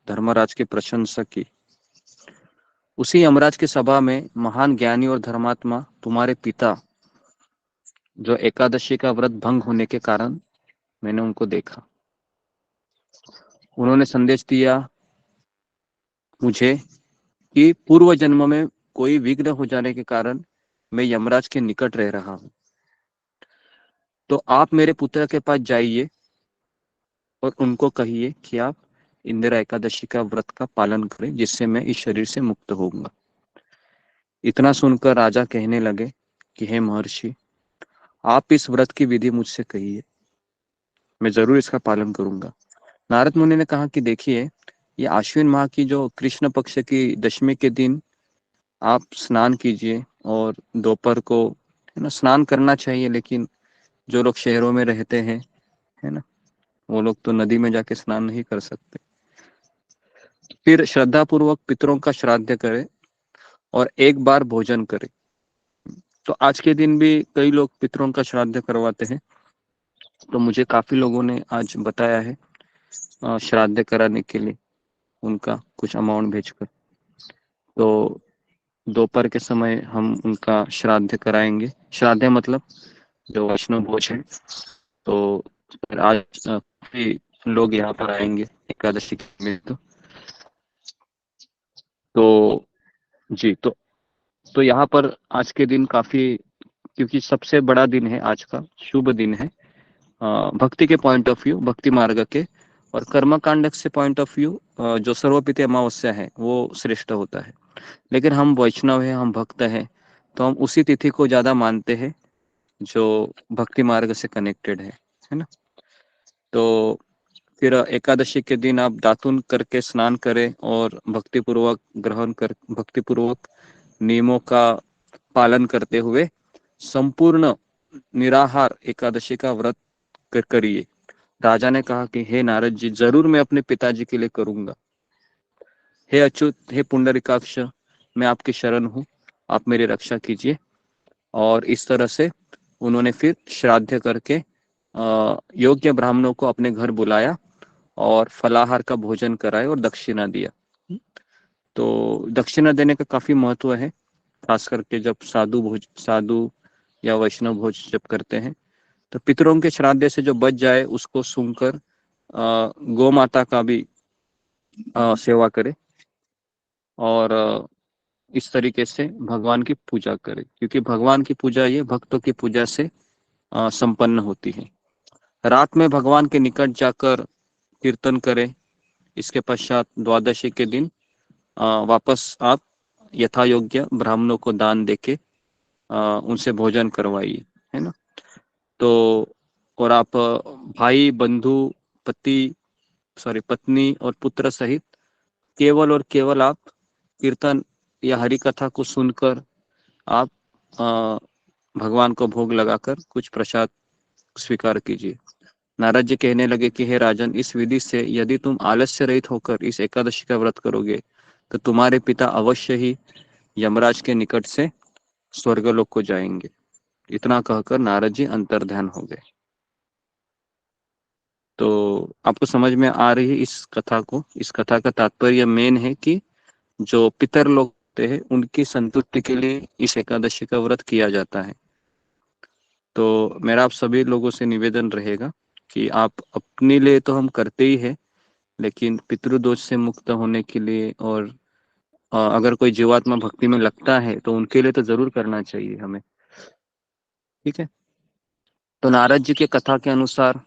धर्मराज की प्रशंसा की। उसी यमराज की सभा में महान ज्ञानी और धर्मात्मा तुम्हारे पिता, जो एकादशी का व्रत भंग होने के कारण मैंने उनको देखा। उन्होंने संदेश दिया मुझे कि पूर्व जन्म में कोई विघ्न हो जाने के कारण मैं यमराज के निकट रह रहा हूं, तो आप मेरे पुत्र के पास जाइए और उनको कहिए कि आप इंदिरा एकादशी का व्रत का पालन करें, जिससे मैं इस शरीर से मुक्त होऊंगा। इतना सुनकर राजा कहने लगे कि हे महर्षि, आप इस व्रत की विधि मुझसे कहिए, मैं जरूर इसका पालन करूंगा। नारद मुनि ने कहा कि देखिए, ये आश्विन माह की जो कृष्ण पक्ष की दशमी के दिन आप स्नान कीजिए, और दोपहर को, है ना, स्नान करना चाहिए, लेकिन जो लोग शहरों में रहते हैं, है ना, वो लोग तो नदी में जाके स्नान नहीं कर सकते। फिर श्रद्धा पूर्वक पितरों का श्राद्ध करें और एक बार भोजन करें। तो आज के दिन भी कई लोग पितरों का श्राद्ध करवाते हैं, तो मुझे काफी लोगों ने आज बताया है श्राद्ध कराने के लिए उनका कुछ अमाउंट भेजकर। तो दोपहर के समय हम उनका श्राद्ध कराएंगे। श्राद्ध मतलब जो वैष्णव भोज है, तो आज काफी लोग यहाँ पर आएंगे एकादशी में। तो जी, तो यहाँ पर आज के दिन काफी, क्योंकि सबसे बड़ा दिन है आज का, शुभ दिन है भक्ति के पॉइंट ऑफ व्यू, भक्ति मार्ग के, और कर्मकांड से पॉइंट ऑफ व्यू जो सर्वपित अमावस्या है वो श्रेष्ठ होता है। लेकिन हम वैष्णव है, हम भक्त है, तो हम उसी तिथि को ज्यादा मानते हैं जो भक्ति मार्ग से कनेक्टेड है ना। तो फिर एकादशी के दिन आप दातुन करके स्नान करें और भक्तिपूर्वक ग्रहण कर, भक्तिपूर्वक नियमों का पालन करते हुए संपूर्ण निराहार एकादशी का व्रत करिए। राजा ने कहा कि हे नारद जी, जरूर मैं अपने पिताजी के लिए करूंगा। हे अच्युत, हे पुंडरीकाक्ष, मैं आपकी शरण हूँ, आप मेरी रक्षा कीजिए। और इस तरह से उन्होंने फिर श्राद्ध करके योग्य ब्राह्मणों को अपने घर बुलाया और फलाहार का भोजन कराया और दक्षिणा दिया। तो दक्षिणा देने का काफी महत्व है, खास करके जब साधु या वैष्णव भोज जब करते हैं। तो पितरों के श्राद्ध से जो बच जाए उसको सूंघकर गौ माता का भी सेवा करे और इस तरीके से भगवान की पूजा करे, क्योंकि भगवान की पूजा ये भक्तों की पूजा से संपन्न होती है। रात में भगवान के निकट जाकर कीर्तन करें। इसके पश्चात द्वादशी के दिन वापस आप यथा योग्य ब्राह्मणों को दान देके उनसे भोजन करवाइए, है ना। तो और आप भाई, बंधु, पत्नी और पुत्र सहित केवल और केवल आप कीर्तन या हरि कथा को सुनकर आप भगवान को भोग लगाकर कुछ प्रसाद स्वीकार कीजिए। नारद जी कहने लगे कि हे राजन, इस विधि से यदि तुम आलस्य रहित होकर इस एकादशी का व्रत करोगे तो तुम्हारे पिता अवश्य ही यमराज के निकट से स्वर्गलोक को जाएंगे। इतना कहकर नारद जी अंतर्ध्यान हो गए। तो आपको समझ में आ रही है इस कथा को? इस कथा का तात्पर्य मेन है कि जो पितर लोग होते हैं उनकी संतुष्टि के लिए इस एकादशी का व्रत किया जाता है। तो मेरा आप सभी लोगों से निवेदन रहेगा कि आप अपने लिए तो हम करते ही है, लेकिन पितृदोष से मुक्त होने के लिए और अगर कोई जीवात्मा भक्ति में लगता है तो उनके लिए तो जरूर करना चाहिए हमें। ठीक है। तो नारद जी के कथा के अनुसार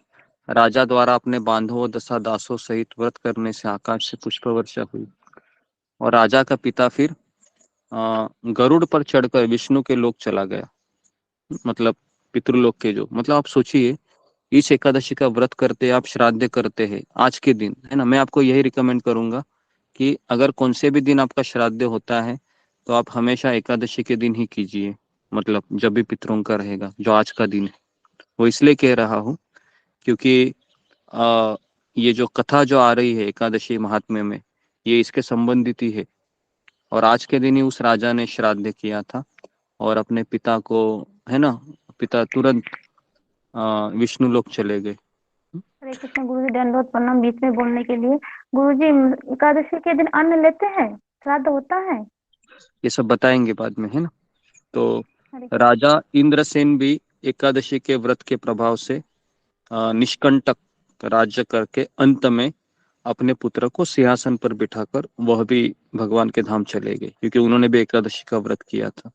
राजा द्वारा अपने बांधवों दशा दासों सहित व्रत करने से आकाश से पुष्प वर्षा हुई और राजा का पिता फिर गरुड़ पर चढ़कर विष्णु के लोक चला गया, मतलब पितृलोक के जो, मतलब आप सोचिए इस एकादशी का व्रत करते आप श्राद्ध करते हैं आज के दिन, है ना। मैं आपको यही रिकमेंड करूंगा कि अगर कौन से भी दिन आपका श्राद्ध होता है तो आप हमेशा एकादशी के दिन ही कीजिए, मतलब जब भी पितरों का रहेगा। जो आज का दिन है वो इसलिए कह रहा हूँ क्योंकि ये जो कथा जो आ रही है एकादशी महात्म्य में, ये इसके संबंधित ही है। और आज के दिन ही उस राजा ने श्राद्ध किया था और अपने पिता को, है ना, पिता तुरंत विष्णु लोक चले गए। हरे कृष्ण गुरुजी, दंडवत प्रणाम। बीच में बोलने के लिए। गुरुजी, एकादशी के दिन अन्न लेते हैं, श्राद्ध होता है? ये सब बताएंगे बाद में, है ना। तो राजा इंद्रसेन भी एकादशी के व्रत के प्रभाव से निष्कंटक राज्य करके अंत में अपने पुत्र को सिंहासन पर बिठाकर वह भी भगवान के धाम चले गए, क्योंकि उन्होंने भी एकादशी का व्रत किया था।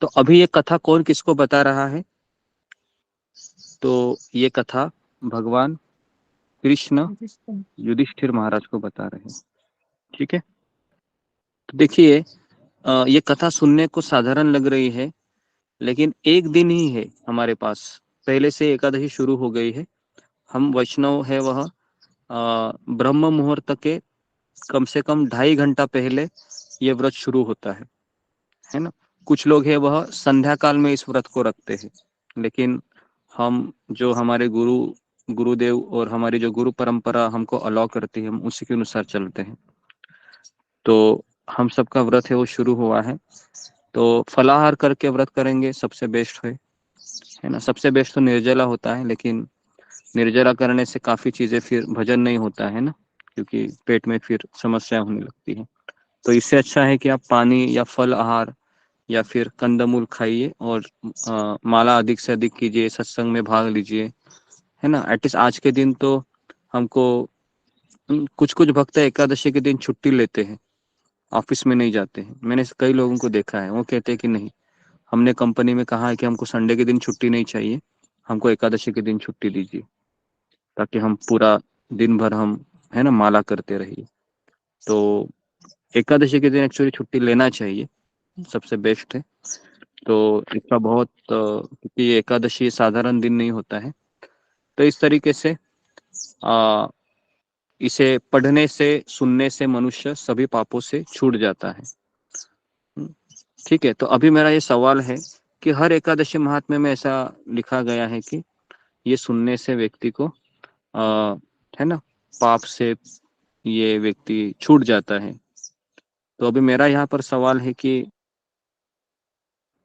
तो अभी ये कथा कौन किसको बता रहा है? तो ये कथा भगवान कृष्ण युधिष्ठिर महाराज को बता रहे हैं। ठीक है। तो देखिए, ये कथा सुनने को साधारण लग रही है, लेकिन एक दिन ही है हमारे पास, पहले से एकादशी शुरू हो गई है। हम वैष्णव है वह ब्रह्म मुहूर्त के कम से कम 2.5 घंटा पहले ये व्रत शुरू होता है ना। कुछ लोग है वह संध्या काल में इस व्रत को रखते हैं, लेकिन हम जो हमारे गुरुदेव और हमारी जो गुरु परंपरा हमको अलाउ करती है, हम उसी के अनुसार चलते हैं। तो हम सबका व्रत है वो शुरू हुआ है। तो फलाहार करके व्रत करेंगे, सबसे बेस्ट है ना। सबसे बेस्ट तो निर्जला होता है, लेकिन निर्जला करने से काफी चीजें फिर भजन नहीं होता है ना, क्योंकि पेट में फिर समस्या होने लगती है। तो इससे अच्छा है कि आप पानी या फल आहार या फिर कंदमूल खाइए और माला अधिक से अधिक कीजिए, सत्संग में भाग लीजिए है ना। एटलीस्ट आज के दिन तो हमको, कुछ कुछ भक्त एकादशी के दिन छुट्टी लेते हैं, ऑफिस में नहीं जाते हैं। मैंने कई लोगों को देखा है, वो कहते हैं कि नहीं, हमने कंपनी में कहा है कि हमको संडे के दिन छुट्टी नहीं चाहिए, हमको एकादशी के दिन छुट्टी दीजिए, ताकि हम पूरा दिन भर हम, है ना, माला करते रहिए। तो एकादशी के दिन एक्चुअली छुट्टी लेना चाहिए, सबसे बेस्ट है। तो इसका बहुत क्योंकि ये एकादशी साधारण दिन नहीं होता है, तो इस तरीके से आ, इसे पढ़ने से, सुनने से मनुष्य सभी पापों से छूट जाता है। ठीक है, तो अभी मेरा ये सवाल है कि हर एकादशी महात्म्य में ऐसा लिखा गया है कि ये सुनने से व्यक्ति को है ना, पाप से ये व्यक्ति छूट जाता है। तो अभी मेरा यहाँ पर सवाल है कि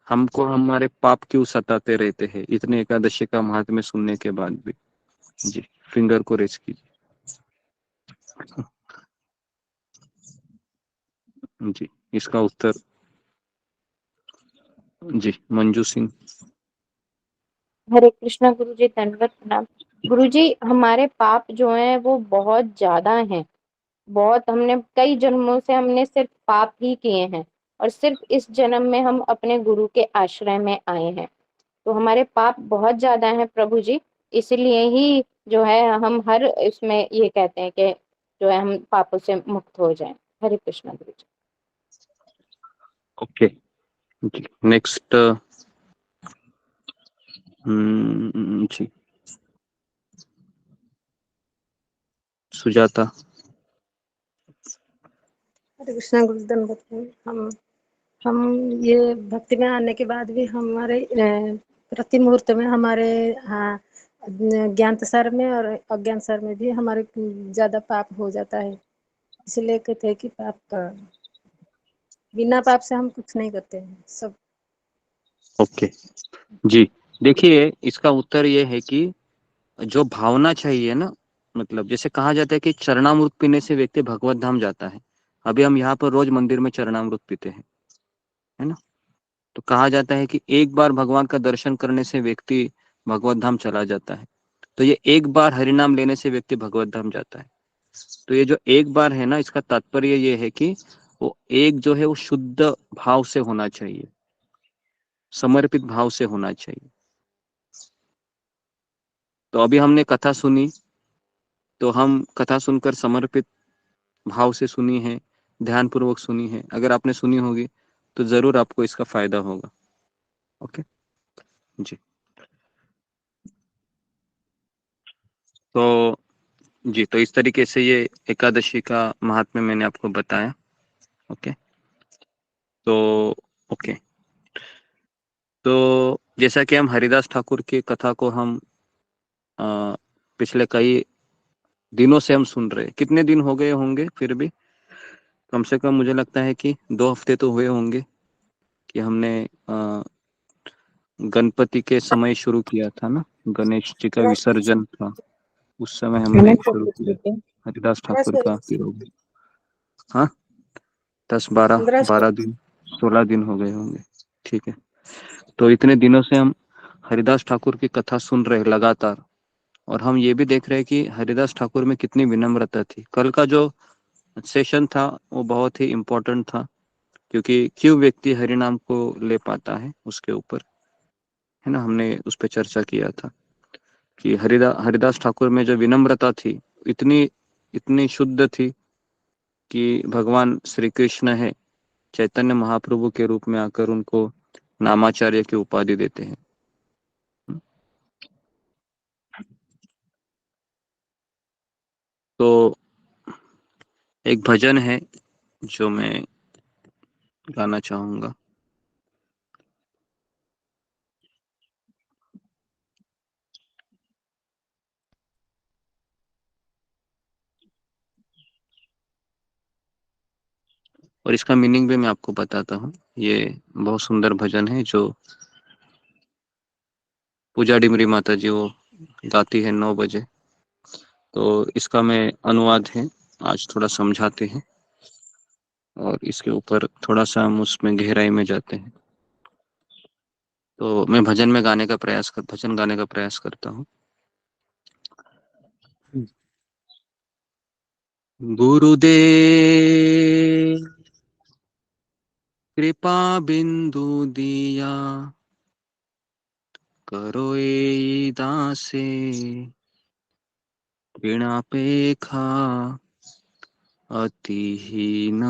हमको हमारे पाप क्यों सताते रहते हैं इतने एकादशी का महात्म्य सुनने के बाद भी। जी, फिंगर को रेज कीजिए। जी, इसका उत्तर जी मंजू सिंह। हरे कृष्णा गुरुजी, दंडवत प्रणाम। गुरुजी, हमारे पाप जो हैं वो बहुत ज्यादा हैं, बहुत, हमने कई जन्मों से हमने सिर्फ पाप ही किए हैं, और सिर्फ इस जन्म में हम अपने गुरु के आश्रय में आए हैं। तो हमारे पाप बहुत ज्यादा हैं प्रभु जी, इसलिए ही जो है हम हर इसमें ये कहते हैं कि जो है हम पापों से मुक्त हो जाएं। हरे कृष्णा गुरु जी। ओके जी, नेक्स्ट जी सुजाता। हरे कृष्णा गुरुदन बताएं। हम ये भक्ति में आने के बाद भी हमारे प्रति मुहूर्त में हमारे, हाँ, ज्ञान सर में और अज्ञान सर में भी हमारे ज्यादा पाप हो जाता है। इसलिए कहते हैं कि पाप का, बिना पाप से हम कुछ नहीं करते हैं सब। ओके जी, देखिए इसका उत्तर ये है कि जो भावना चाहिए ना, मतलब जैसे कहा जाता है कि चरणामृत पीने से व्यक्ति भगवत धाम जाता है। अभी हम यहाँ पर रोज मंदिर में चरणामृत पीते हैं, है ना। तो कहा जाता है कि एक बार भगवान का दर्शन करने से व्यक्ति भगवत धाम चला जाता है। तो ये एक बार हरिनाम लेने से व्यक्ति भगवत धाम जाता है। तो ये जो एक बार है ना, इसका तात्पर्य ये है कि वो एक जो है वो शुद्ध भाव से होना चाहिए, समर्पित भाव से होना चाहिए। तो अभी हमने कथा सुनी, तो हम कथा सुनकर समर्पित भाव से सुनी है, ध्यान पूर्वक सुनी है। अगर आपने सुनी होगी तो जरूर आपको इसका फायदा होगा। ओके जी, तो जी, तो इस तरीके से ये एकादशी का महात्म्य मैंने आपको बताया। ओके, तो ओके, तो जैसा कि हम हरिदास ठाकुर की कथा को हम पिछले कई दिनों से हम सुन रहे हैं, कितने दिन हो गए होंगे, फिर भी कम से कम मुझे लगता है कि 2 हफ्ते तो हुए होंगे कि हमने गणपति के समय शुरू किया था ना, गणेश जी का विसर्जन था, उस समय हमने शुरू किया हरिदास ठाकुर का तिरुग। हाँ, 12 दिन 16 दिन हो गए होंगे। ठीक है, तो इतने दिनों से हम हरिदास ठाकुर की कथा सुन रहे लगातार, और हम ये भी देख रहे हैं कि हरिदास ठाकुर में कितनी विनम्रता थी। कल का जो सेशन था वो बहुत ही इम्पोर्टेंट था, क्योंकि क्यों व्यक्ति हरिनाम को ले पाता है उसके ऊपर, है ना, हमने उस पर चर्चा किया था कि हरिदास ठाकुर में जो विनम्रता थी, इतनी इतनी शुद्ध थी कि भगवान श्री कृष्ण है, चैतन्य महाप्रभु के रूप में आकर उनको नामाचार्य की उपाधि देते हैं। तो एक भजन है जो मैं गाना चाहूंगा। और इसका मीनिंग भी मैं आपको बताता हूँ। ये बहुत सुंदर भजन है जो पूजा डिमरी माता जी वो गाती है 9 बजे। तो इसका मैं अनुवाद है, आज थोड़ा समझाते हैं और इसके ऊपर थोड़ा सा हम उसमें गहराई में जाते हैं। तो मैं भजन गाने का प्रयास करता हूँ। गुरुदेव कृपा बिंदु दिया करो ए दासे ऋणापेखा अतिहीन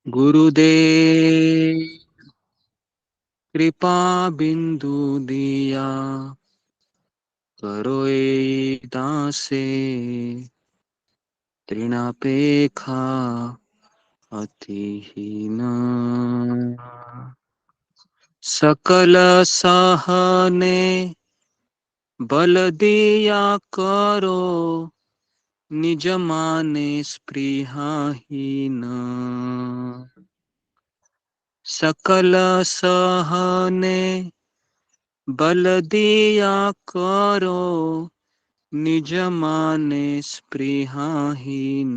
गुरुदेव कृपा बिंदु दिया करो ए दासे ऋणापेखा अतिहीन सकल सहने बल दिया करो निज माने स्पृहाहीन सकल सहने बल दिया करो निज माने स्पृहाहीन।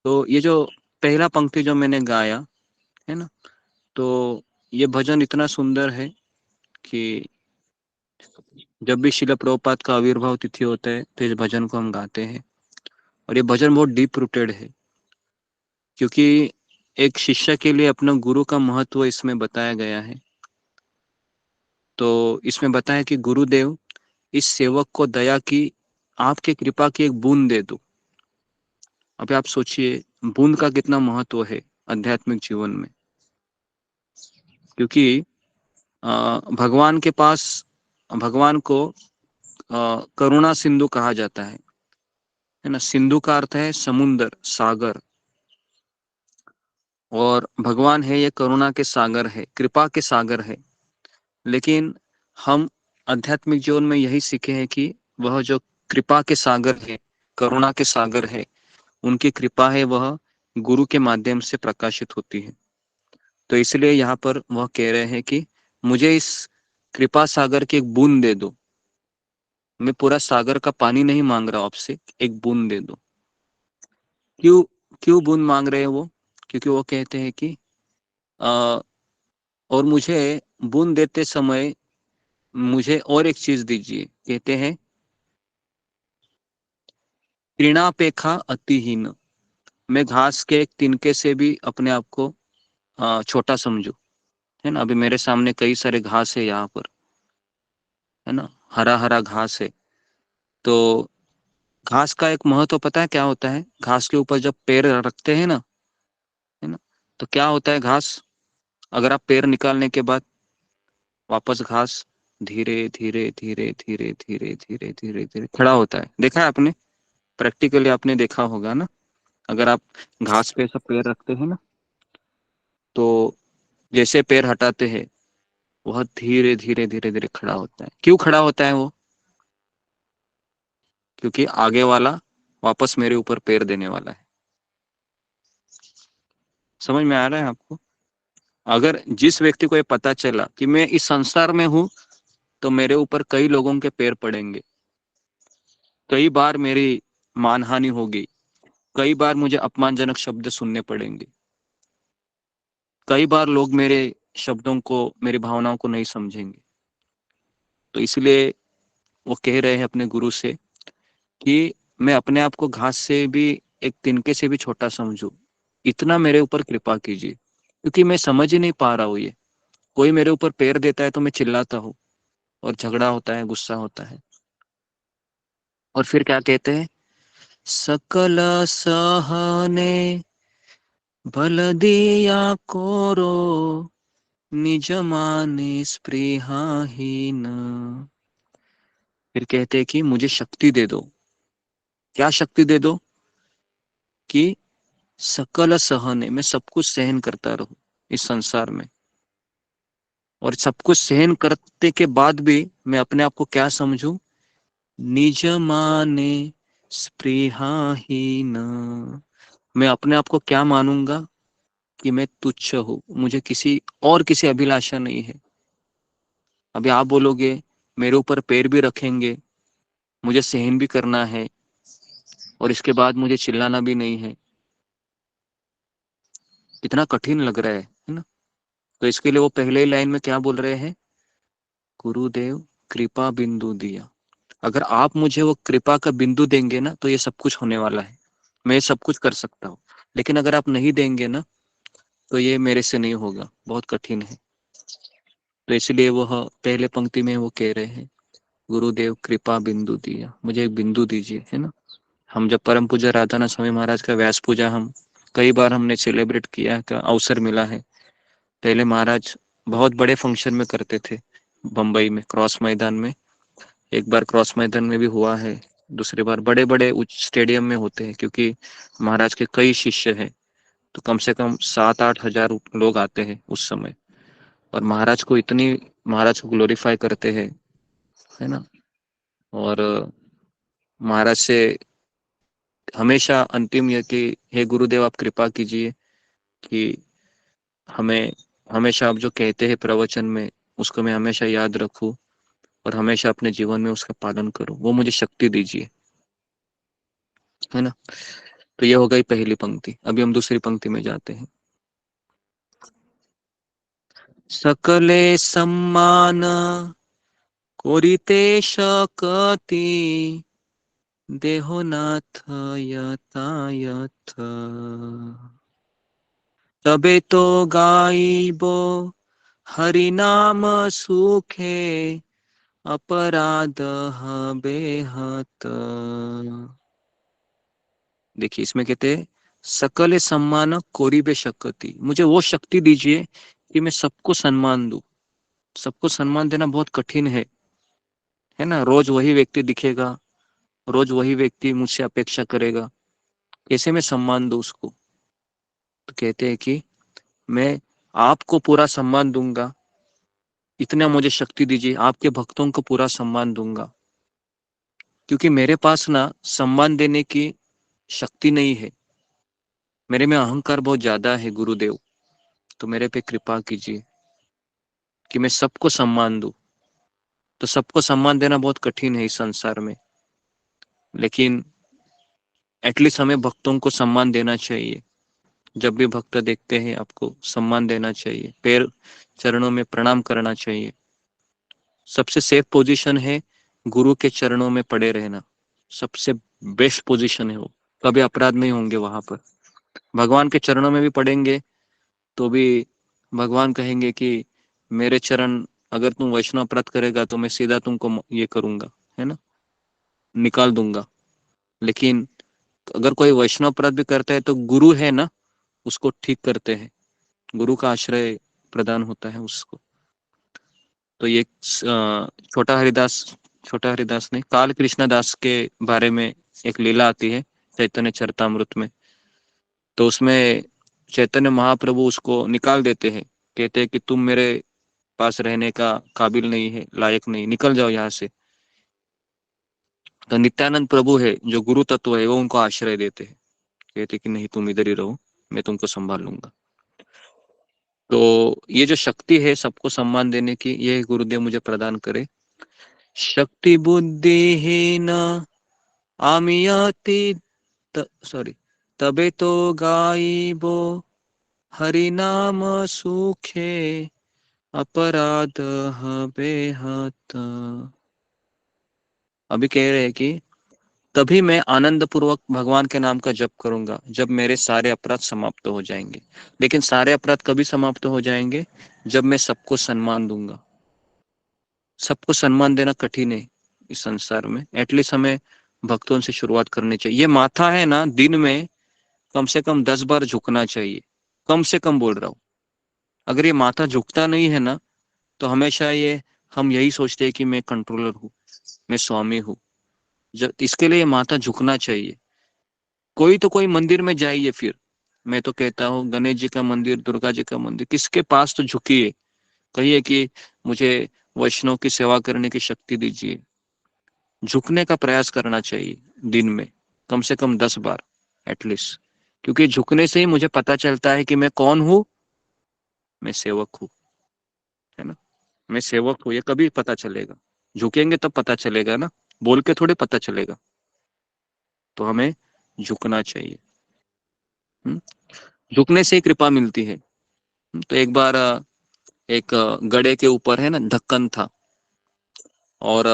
तो ये जो पहला पंक्ति जो मैंने गाया है ना, तो ये भजन इतना सुंदर है कि जब भी शिला प्रभुपाद का आविर्भाव तिथि होता है तो इस भजन को हम गाते हैं। और ये भजन बहुत डीप रूटेड है, क्योंकि एक शिष्य के लिए अपना गुरु का महत्व इसमें बताया गया है। तो इसमें बताया कि गुरुदेव इस सेवक को दया की आपके कृपा की एक बूंद दे दो। अभी आप सोचिए बूंद का कितना महत्व है आध्यात्मिक जीवन में, क्योंकि भगवान के पास, भगवान को करुणा सिंधु कहा जाता है ना। सिंधु का अर्थ है समुंदर, सागर, और भगवान है ये करुणा के सागर है, कृपा के सागर है। लेकिन हम आध्यात्मिक जीवन में यही सीखे हैं कि वह जो कृपा के सागर है, करुणा के सागर है, उनकी कृपा है वह गुरु के माध्यम से प्रकाशित होती है। तो इसलिए यहाँ पर वह कह रहे हैं कि मुझे इस कृपा सागर की एक बूंद दे दो। मैं पूरा सागर का पानी नहीं मांग रहा आपसे, एक बूंद दे दो। क्यों क्यों बूंद मांग रहे हैं वो? क्योंकि वो कहते हैं कि और मुझे बूंद देते समय मुझे और एक चीज दीजिए। कहते हैं तृणापेखा अतिहीन, मैं घास के एक तिनके से भी अपने आप को छोटा समझू, है ना। अभी मेरे सामने कई सारे घास है यहाँ पर, है ना, हरा हरा घास है। तो घास का एक महत्व पता है क्या होता है? घास के ऊपर जब पैर रखते हैं ना, है ना, तो क्या होता है घास, अगर आप पैर निकालने के बाद वापस घास धीरे धीरे धीरे धीरे धीरे धीरे धीरे धीरे खड़ा होता है। देखा है आपने? प्रैक्टिकली आपने देखा होगा ना। अगर आप घास पे ऐसा पैर रखते हैं ना, तो जैसे पैर हटाते हैं वह धीरे धीरे धीरे धीरे खड़ा होता है। क्यों खड़ा होता है वो? क्योंकि आगे वाला वापस मेरे ऊपर पैर देने वाला है। समझ में आ रहा है आपको? अगर जिस व्यक्ति को ये पता चला कि मैं इस संसार में हूं, तो मेरे ऊपर कई लोगों के पैर पड़ेंगे, कई बार मेरी मानहानि होगी, कई बार मुझे अपमानजनक शब्द सुनने पड़ेंगे, कई बार लोग मेरे शब्दों को, मेरी भावनाओं को नहीं समझेंगे। तो इसलिए वो कह रहे हैं अपने गुरु से कि मैं अपने आप को घास से भी, एक तिनके से भी छोटा समझू, इतना मेरे ऊपर कृपा कीजिए। क्योंकि मैं समझ ही नहीं पा रहा हूँ ये, कोई मेरे ऊपर पैर देता है तो मैं चिल्लाता हूँ और झगड़ा होता है, गुस्सा होता है। और फिर क्या कहते हैं? सकल सहने बल दिया कोरो निज माने स्पृहाहीन। फिर कहते हैं कि मुझे शक्ति दे दो। क्या शक्ति दे दो? कि सकल सहने, मैं सब कुछ सहन करता रहूं इस संसार में, और सब कुछ सहन करते के बाद भी मैं अपने आप को क्या समझूं? निज माने स्पृहाहीन। मैं अपने आप को क्या मानूंगा? कि मैं तुच्छ हूँ, मुझे किसी अभिलाषा नहीं है। अभी आप बोलोगे मेरे ऊपर पैर भी रखेंगे, मुझे सहन भी करना है, और इसके बाद मुझे चिल्लाना भी नहीं है। कितना कठिन लग रहा है ना। तो इसके लिए वो पहले ही लाइन में क्या बोल रहे हैं? गुरुदेव कृपा बिंदु दिया। अगर आप मुझे वो कृपा का बिंदु देंगे ना तो ये सब कुछ होने वाला है, मैं ये सब कुछ कर सकता हूँ। लेकिन अगर आप नहीं देंगे ना तो ये मेरे से नहीं होगा, बहुत कठिन है। तो इसलिए वह पहले पंक्ति में वो कह रहे हैं, गुरुदेव कृपा बिंदु दिया, मुझे एक बिंदु दीजिए, है ना। हम जब परम पूज्य राधानाथ स्वामी महाराज का व्यास पूजा हम कई बार हमने सेलिब्रेट किया का अवसर मिला है। पहले महाराज बहुत बड़े फंक्शन में करते थे, बम्बई में क्रॉस मैदान में, एक बार क्रॉस मैदान में भी हुआ है, दूसरी बार बड़े बड़े उच्च स्टेडियम में होते हैं, क्योंकि महाराज के कई शिष्य हैं, तो कम से कम 7-8 हजार लोग आते हैं उस समय, और महाराज को ग्लोरीफाई करते हैं, है ना। और महाराज से हमेशा अंतिम यह कि हे गुरुदेव आप कृपा कीजिए कि हमें हमेशा आप जो कहते हैं प्रवचन में उसको मैं हमेशा याद रखूं और हमेशा अपने जीवन में उसका पालन करूं, वो मुझे शक्ति दीजिए, है ना। तो ये हो गई पहली पंक्ति। अभी हम दूसरी पंक्ति में जाते हैं। सकले सम्मान करिते शकति देहनाथ यथायथ, तबे तो गाइबो हरि नाम सुखे अपराध बेहत। देखिए इसमें कहते हैं सकल सम्मान कोरिबे शक्ति, मुझे वो शक्ति दीजिए कि मैं सबको सम्मान दूं। सबको सम्मान देना बहुत कठिन है ना। रोज वही व्यक्ति दिखेगा, रोज वही व्यक्ति मुझसे अपेक्षा करेगा, कैसे मैं सम्मान दूं उसको। तो कहते हैं कि मैं आपको पूरा सम्मान दूंगा, इतना मुझे शक्ति दीजिए, आपके भक्तों को पूरा सम्मान दूंगा, क्योंकि मेरे पास ना सम्मान देने की शक्ति नहीं है, मेरे में अहंकार बहुत ज्यादा है गुरुदेव। तो मेरे पे कृपा कीजिए कि मैं सबको सम्मान दूं। तो सबको सम्मान देना बहुत कठिन है इस संसार में, लेकिन एटलीस्ट हमें भक्तों को सम्मान देना चाहिए। जब भी भक्त देखते हैं आपको सम्मान देना चाहिए, पैर चरणों में प्रणाम करना चाहिए। सबसे सेफ पोजीशन है गुरु के चरणों में पड़े रहना, सबसे बेस्ट पोजीशन है वो। कभी अपराध नहीं होंगे वहां पर। भगवान के चरणों में भी पड़ेंगे तो भी भगवान कहेंगे कि मेरे चरण, अगर तुम वैष्णव अपराध करेगा तो मैं सीधा तुमको ये करूंगा, है ना, निकाल दूंगा। लेकिन अगर कोई वैष्णव अपराध भी करता है तो गुरु है ना, उसको ठीक करते हैं, गुरु का आश्रय प्रदान होता है उसको। तो ये छोटा हरिदास ने काल कृष्ण दास के बारे में एक लीला आती है चैतन्य चरितामृत में। तो उसमें चैतन्य महाप्रभु उसको निकाल देते हैं, कहते हैं कि तुम मेरे पास रहने का काबिल नहीं है, लायक नहीं, निकल जाओ यहाँ से। तो नित्यानंद प्रभु है जो गुरु तत्व है, वो उनको आश्रय देते हैं, कहते कि नहीं तुम इधर ही रहो, मैं तुमको संभाल लूंगा। तो ये जो शक्ति है सबको सम्मान देने की, ये गुरुदेव मुझे प्रदान करे। शक्ति बुद्धिहीन आमियति तबे तो गाइबो हरि नाम सुखे अपराध बेहत। अभी कह रहे हैं कि तभी मैं आनंद पूर्वक भगवान के नाम का जप करूंगा जब मेरे सारे अपराध समाप्त हो जाएंगे। लेकिन सारे अपराध कभी समाप्त हो जाएंगे? जब मैं सबको सम्मान दूंगा। सबको सम्मान देना कठिन है इस संसार में। एटलीस्ट हमें भक्तों से शुरुआत करनी चाहिए। ये माथा है ना, दिन में कम से कम 10 बार झुकना चाहिए, कम से कम बोल रहा हूँ। अगर ये माथा झुकता नहीं है ना तो हमेशा ये हम यही सोचते हैं कि मैं कंट्रोलर हूँ, मैं स्वामी हूँ। जब इसके लिए माथा झुकना चाहिए। कोई तो कोई मंदिर में जाइए, फिर मैं तो कहता हूँ गणेश जी का मंदिर, दुर्गा जी का मंदिर, किसके पास तो झुकिए, कहिए कि मुझे वैष्णव की सेवा करने की शक्ति दीजिए। झुकने का प्रयास करना चाहिए दिन में कम से कम 10 बार एटलीस्ट, क्योंकि झुकने से ही मुझे पता चलता है कि मैं कौन हूँ। मैं सेवक हूँ, है ना, मैं सेवक हूँ। ये कभी पता चलेगा? झुकेंगे तब पता चलेगा ना, बोल के थोड़े पता चलेगा। तो हमें झुकना चाहिए। झुकने से ही कृपा मिलती है। तो एक बार एक गड़े के ऊपर है ना ढक्कन था, और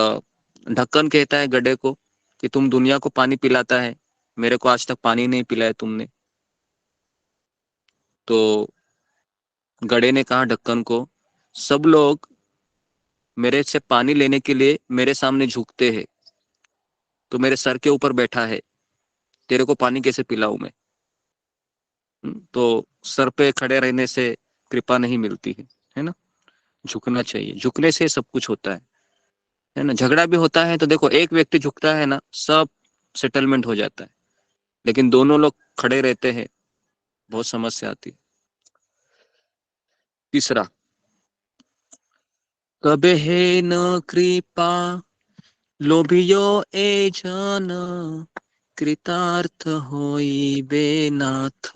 ढक्कन कहता है गड्ढे को कि तुम दुनिया को पानी पिलाता है, मेरे को आज तक पानी नहीं पिलाया तुमने। तो गड्ढे ने कहा ढक्कन को, सब लोग मेरे से पानी लेने के लिए मेरे सामने झुकते हैं, तो मेरे सर के ऊपर बैठा है, तेरे को पानी कैसे पिलाऊं मैं? तो सर पे खड़े रहने से कृपा नहीं मिलती है ना, झुकना चाहिए, झुकने से सब कुछ होता है ना। झगड़ा भी होता है तो देखो, एक व्यक्ति झुकता है ना, सब सेटलमेंट हो जाता है, लेकिन दोनों लोग खड़े रहते हैं, बहुत समस्या आती है। तीसरा, कबे है न कृपा लोभियो ए जन, कृतार्थ होइबे नाथ,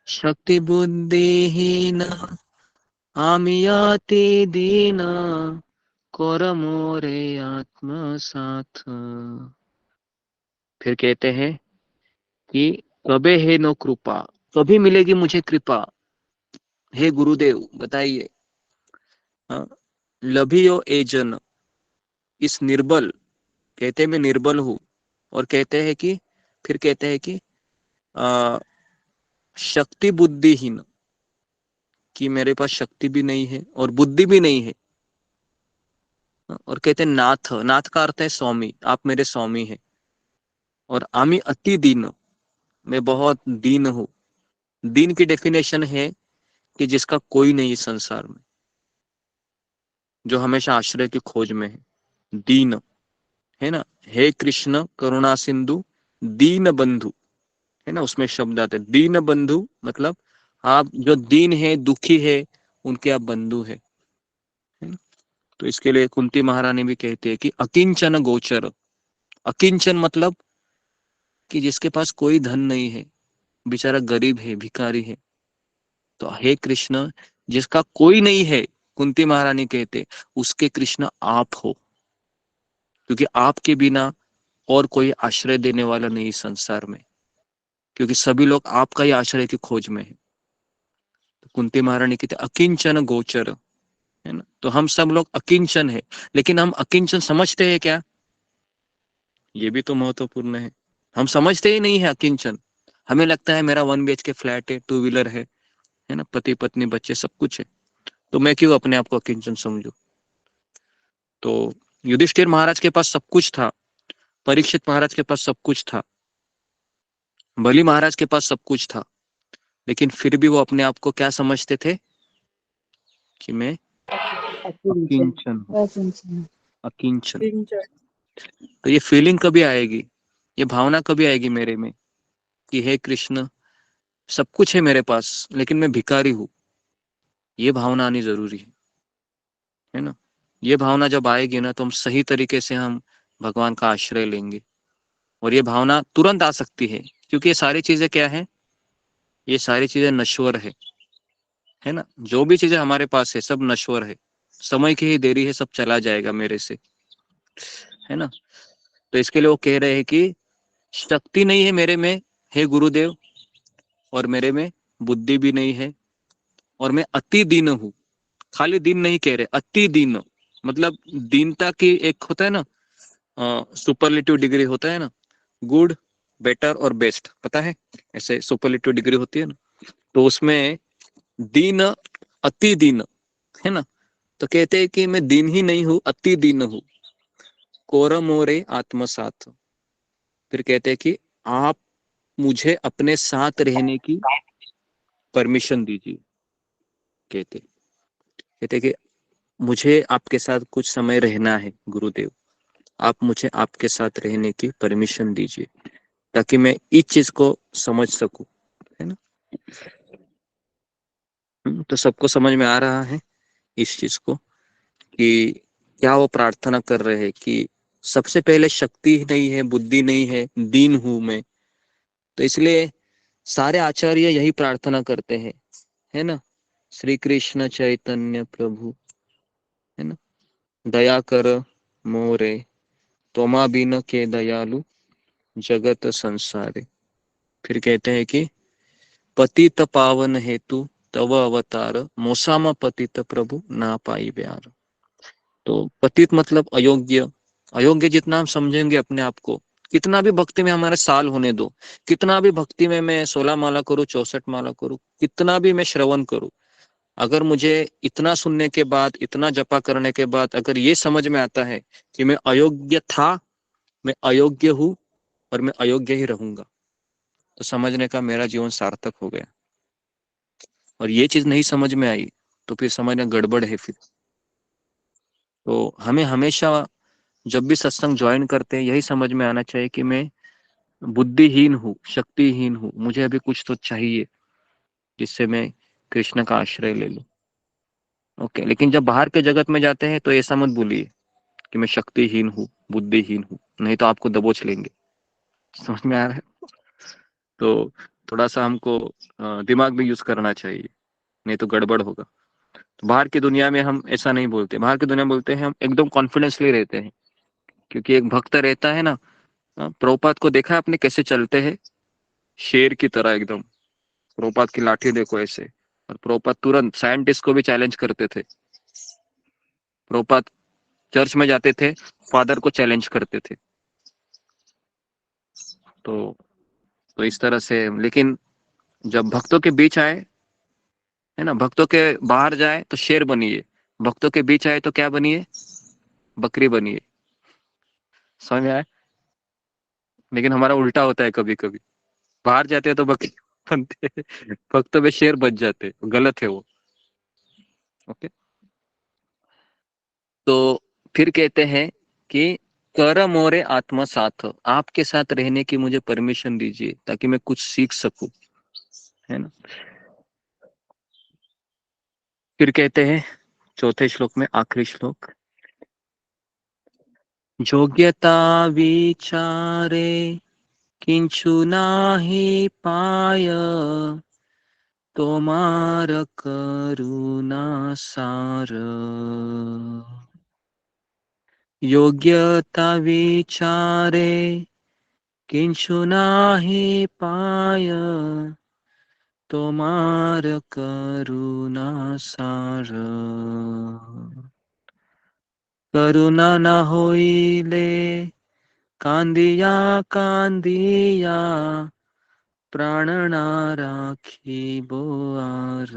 शक्ति बुद्धिहीन आमी अति दीन, कर मोरे आत्मसाथ। फिर कहते हैं कि कबे है नो कृपा, कभी मिलेगी मुझे कृपा, हे गुरुदेव बताइए। हाँ, लभियो एजन, इस निर्बल, कहते मैं निर्बल हूं, और कहते हैं कि, फिर कहते हैं कि शक्ति बुद्धिहीन, कि मेरे पास शक्ति भी नहीं है और बुद्धि भी नहीं है। और कहते हैं नाथ, नाथ का अर्थ है स्वामी, आप मेरे स्वामी हैं। और आमी अति दीन, मैं बहुत दीन हूं। दीन की डेफिनेशन है कि जिसका कोई नहीं संसार में, जो हमेशा आश्रय की खोज में है, दीन है ना। हे कृष्ण करुणा सिंधु दीन बंधु, है ना, उसमें शब्द आते हैं दीन बंधु, मतलब आप जो दीन है, दुखी है, उनके आप बंधु है ना। तो इसके लिए कुंती महारानी भी कहती है कि अकिंचन गोचर, अकिंचन मतलब कि जिसके पास कोई धन नहीं है, बेचारा गरीब है, भिखारी है। तो हे कृष्ण, जिसका कोई नहीं है, कुंती महारानी कहते उसके कृष्ण आप हो, क्योंकि आपके बिना और कोई आश्रय देने वाला नहीं संसार में, क्योंकि सभी लोग आपका ही आश्रय की खोज में है। तो कुंती महारानी कहते अकिंचन गोचर, है ना। तो हम सब लोग अकिंचन है, लेकिन हम अकिंचन समझते हैं क्या? ये भी तो महत्वपूर्ण है। हम समझते ही नहीं है अकिंचन। हमें लगता है मेरा 1 BHK फ्लैट है, 2 व्हीलर है ना, पति पत्नी बच्चे सब कुछ है, तो मैं क्यों अपने आप को अकिंचन समझू? तो युधिष्ठिर महाराज के पास सब कुछ था, परीक्षित महाराज के पास सब कुछ था, बलि महाराज के पास सब कुछ था, लेकिन फिर भी वो अपने आप को क्या समझते थे कि मैं अकिंचन हूं, अकिंचन। तो ये फीलिंग कभी आएगी, ये भावना कभी आएगी मेरे में कि हे कृष्ण, सब कुछ है मेरे पास, लेकिन मैं भिखारी हूं। ये भावना आनी जरूरी है ना। ये भावना जब आएगी ना, तो हम सही तरीके से हम भगवान का आश्रय लेंगे। और ये भावना तुरंत आ सकती है, क्योंकि ये सारी चीजें क्या है, ये सारी चीजें नश्वर है ना। जो भी चीजें हमारे पास है सब नश्वर है, समय की ही देरी है, सब चला जाएगा मेरे से, है ना। तो इसके लिए वो कह रहे हैं कि शक्ति नहीं है मेरे में, हे गुरुदेव, और मेरे में बुद्धि भी नहीं है, और मैं अति दीन हूँ। खाली दीन नहीं कह रहे, अति दीन, मतलब दीनता की एक होता है ना, सुपरलेटिव डिग्री होता है ना, गुड, बेटर और बेस्ट, पता है, ऐसे सुपरलेटिव डिग्री होती है ना। तो उसमें दीन, अति दीन, है ना। तो कहते हैं कि मैं दीन ही नहीं हूं, अति दीन हूं, कोर मोरे आत्मसात। फिर कहते हैं कि आप मुझे अपने साथ रहने की परमिशन दीजिए। कहते कहते कि मुझे आपके साथ कुछ समय रहना है गुरुदेव, आप मुझे आपके साथ रहने की परमिशन दीजिए, ताकि मैं इस चीज को समझ सकूं, है ना। तो सबको समझ में आ रहा है इस चीज को कि क्या वो प्रार्थना कर रहे हैं कि सबसे पहले शक्ति नहीं है, बुद्धि नहीं है, दीन हूं मैं। तो इसलिए सारे आचार्य यही प्रार्थना करते हैं, है ना। श्री कृष्ण चैतन्य प्रभु, है ना, दया कर मोरे, त्वमा बिन के दयालु जगत संसारे। फिर कहते हैं कि पतित पावन हेतु तव अवतार, मोसामा पतित प्रभु ना पाई प्यार। तो पतित मतलब अयोग्य। अयोग्य जितना हम समझेंगे अपने आप को, कितना भी भक्ति में हमारे साल होने दो, कितना भी भक्ति में मैं 16 माला करूँ, 64 माला करूँ, कितना भी मैं श्रवण करूँ, अगर मुझे इतना सुनने के बाद, इतना जपा करने के बाद अगर ये समझ में आता है कि मैं अयोग्य था, मैं अयोग्य हूँ और मैं अयोग्य ही रहूंगा, तो समझने का मेरा जीवन सार्थक हो गया। और ये चीज नहीं समझ में आई तो फिर समझना गड़बड़ है फिर। तो हमें हमेशा जब भी सत्संग ज्वाइन करते हैं यही समझ में आना चाहिए कि मैं बुद्धिहीन हूँ, शक्तिहीन हूँ, मुझे अभी कुछ तो चाहिए जिससे मैं कृष्ण का आश्रय ले लूं। ओके, लेकिन जब बाहर के जगत में जाते हैं तो ऐसा मत भूलिए कि मैं शक्तिहीन हूँ, बुद्धिहीन हूँ, नहीं तो आपको दबोच लेंगे। समझ में आ रहा है? तो थोड़ा सा हमको दिमाग भी यूज करना चाहिए, नहीं तो गड़बड़ होगा। तो बाहर की दुनिया में हम ऐसा नहीं बोलते, बाहर की दुनिया में बोलते हैं हम एकदम कॉन्फिडेंसली रहते हैं, क्योंकि एक भक्त रहता है ना, प्रभुपाद को देखा है आपने कैसे चलते हैं, शेर की तरह एकदम। प्रभुपाद की लाठी देखो ऐसे, और प्रभुपाद तुरंत साइंटिस्ट को भी चैलेंज करते थे। प्रभुपाद चर्च में जाते थे, फादर को चैलेंज करते थे। तो इस तरह से, लेकिन जब भक्तों के बीच आए, है ना, भक्तों के बाहर जाए तो शेर बनिए, भक्तों के बीच आए तो क्या बनिए, बकरी बनिए। समझ में आए? लेकिन हमारा उल्टा होता है, कभी कभी बाहर जाते हैं तो बकरी बनते हैं, भक्तों में शेर बच जाते हैं, गलत है वो। ओके, तो फिर कहते हैं कि कर मोरे आत्मा साथ, आपके साथ रहने की मुझे परमिशन दीजिए ताकि मैं कुछ सीख सकूं, है ना। फिर कहते हैं चौथे श्लोक में, आखिरी श्लोक, योग्यता विचारे किंचु नाही पाय, तोमार करुणा सार। योग्यता विचारे किंचु नाही पाय, तोमार करुणा सार। करुणा न होइले कांदिया कांदिया, प्राण ना राखी बोआर।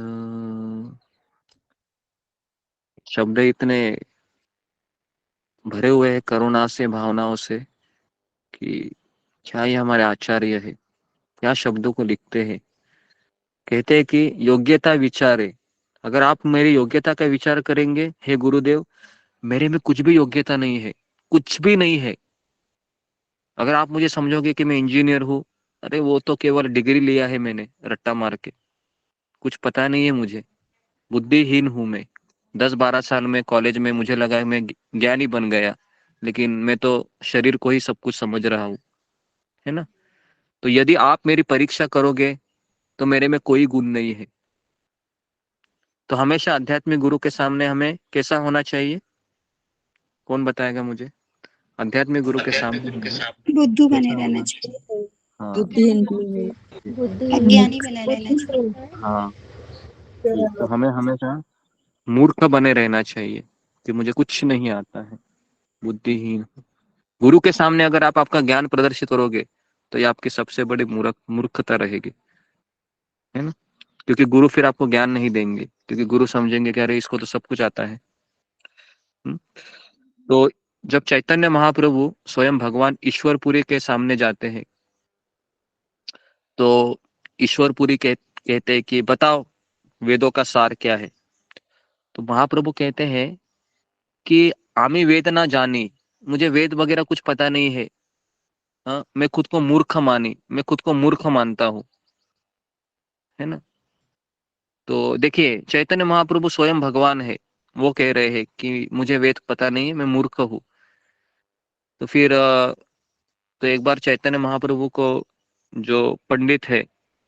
शब्द इतने भरे हुए हैं करुणा से, भावनाओं से, कि क्या ये हमारे आचार्य है, क्या शब्दों को लिखते हैं। कहते हैं कि योग्यता विचारे, अगर आप मेरी योग्यता का विचार करेंगे, हे गुरुदेव मेरे में कुछ भी योग्यता नहीं है, कुछ भी नहीं है। अगर आप मुझे समझोगे कि मैं इंजीनियर हूँ, अरे वो तो केवल डिग्री लिया है मैंने रट्टा मार के, कुछ पता नहीं है मुझे, बुद्धिहीन हूं मैं। 10-12 साल में कॉलेज में मुझे लगा मैं ज्ञानी बन गया, लेकिन मैं तो शरीर को ही सब कुछ समझ रहा हूँ, है ना। तो यदि आप मेरी परीक्षा करोगे तो मेरे में कोई गुण नहीं है। तो हमेशा आध्यात्मिक गुरु के सामने हमें कैसा होना चाहिए, कौन बताएगा मुझे? आध्यात्मिक गुरु के सामने हमें बुद्धू बने कैसा रहना होना चाहिए, चाहिए? हाँ, अज्ञानी बने रहना चाहिए। हाँ, तो हमें हमेशा मूर्ख बने रहना चाहिए कि मुझे कुछ नहीं आता है, बुद्धिहीन हूँ। गुरु के सामने अगर आप आपका ज्ञान प्रदर्शित करोगे तो ये आपकी सबसे बड़ी मूर्खता रहेगी, है ना। क्योंकि गुरु फिर आपको ज्ञान नहीं देंगे, क्योंकि गुरु समझेंगे कि अरे इसको तो सब कुछ आता है। तो जब चैतन्य महाप्रभु स्वयं भगवान ईश्वरपुरी के सामने जाते हैं तो ईश्वरपुरी कहते हैं कि बताओ वेदों का सार क्या है। तो महाप्रभु कहते हैं कि आमी वेद ना जानी, मुझे वेद वगैरह कुछ पता नहीं है। हाँ, मैं खुद को मूर्ख मानी, मैं खुद को मूर्ख मानता हूँ, है ना। तो देखिए चैतन्य महाप्रभु स्वयं भगवान है, वो कह रहे हैं कि मुझे वेद पता नहीं है, मैं मूर्ख हूँ। तो फिर तो एक बार चैतन्य महाप्रभु को जो पंडित है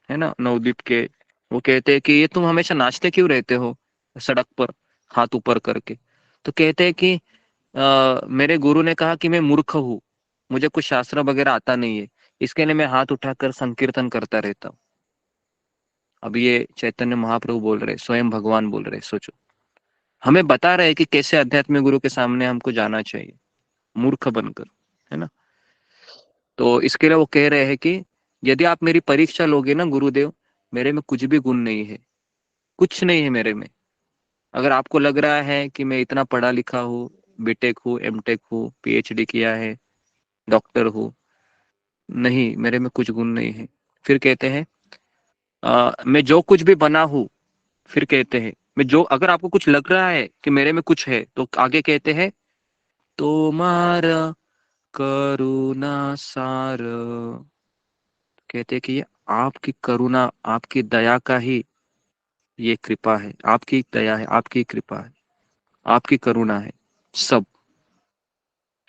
ना नवदीप के, वो कहते हैं कि ये तुम हमेशा नाचते क्यों रहते हो सड़क पर हाथ ऊपर करके। तो कहते हैं कि मेरे गुरु ने कहा कि मैं मूर्ख हूँ, मुझे कुछ शास्त्र वगैरह आता नहीं है, इसके लिए मैं हाथ उठाकर संकीर्तन करता रहता हूँ। अब ये चैतन्य महाप्रभु बोल रहे, स्वयं भगवान बोल रहे, सोचो। हमें बता रहे हैं कि कैसे अध्यात्म गुरु के सामने हमको जाना चाहिए, मूर्ख बनकर, है ना। तो इसके लिए वो कह रहे हैं कि यदि आप मेरी परीक्षा लोगे ना गुरुदेव, मेरे में कुछ भी गुण नहीं है, कुछ नहीं है मेरे में। अगर आपको लग रहा है कि मैं इतना पढ़ा लिखा हूँ, बीटेक हूँ, एमटेक हूँ, पीएचडी किया है, डॉक्टर हूँ, नहीं, मेरे में कुछ गुण नहीं है। फिर कहते हैं मैं जो कुछ भी बना हूँ, फिर कहते हैं मैं जो, अगर आपको कुछ लग रहा है कि मेरे में कुछ है, तो आगे कहते हैं तुम्हारा करुणा सार, कहते हैं कि ये आपकी करुणा, आपकी दया का ही ये कृपा है, आपकी दया है, आपकी कृपा है, आपकी करुणा है सब।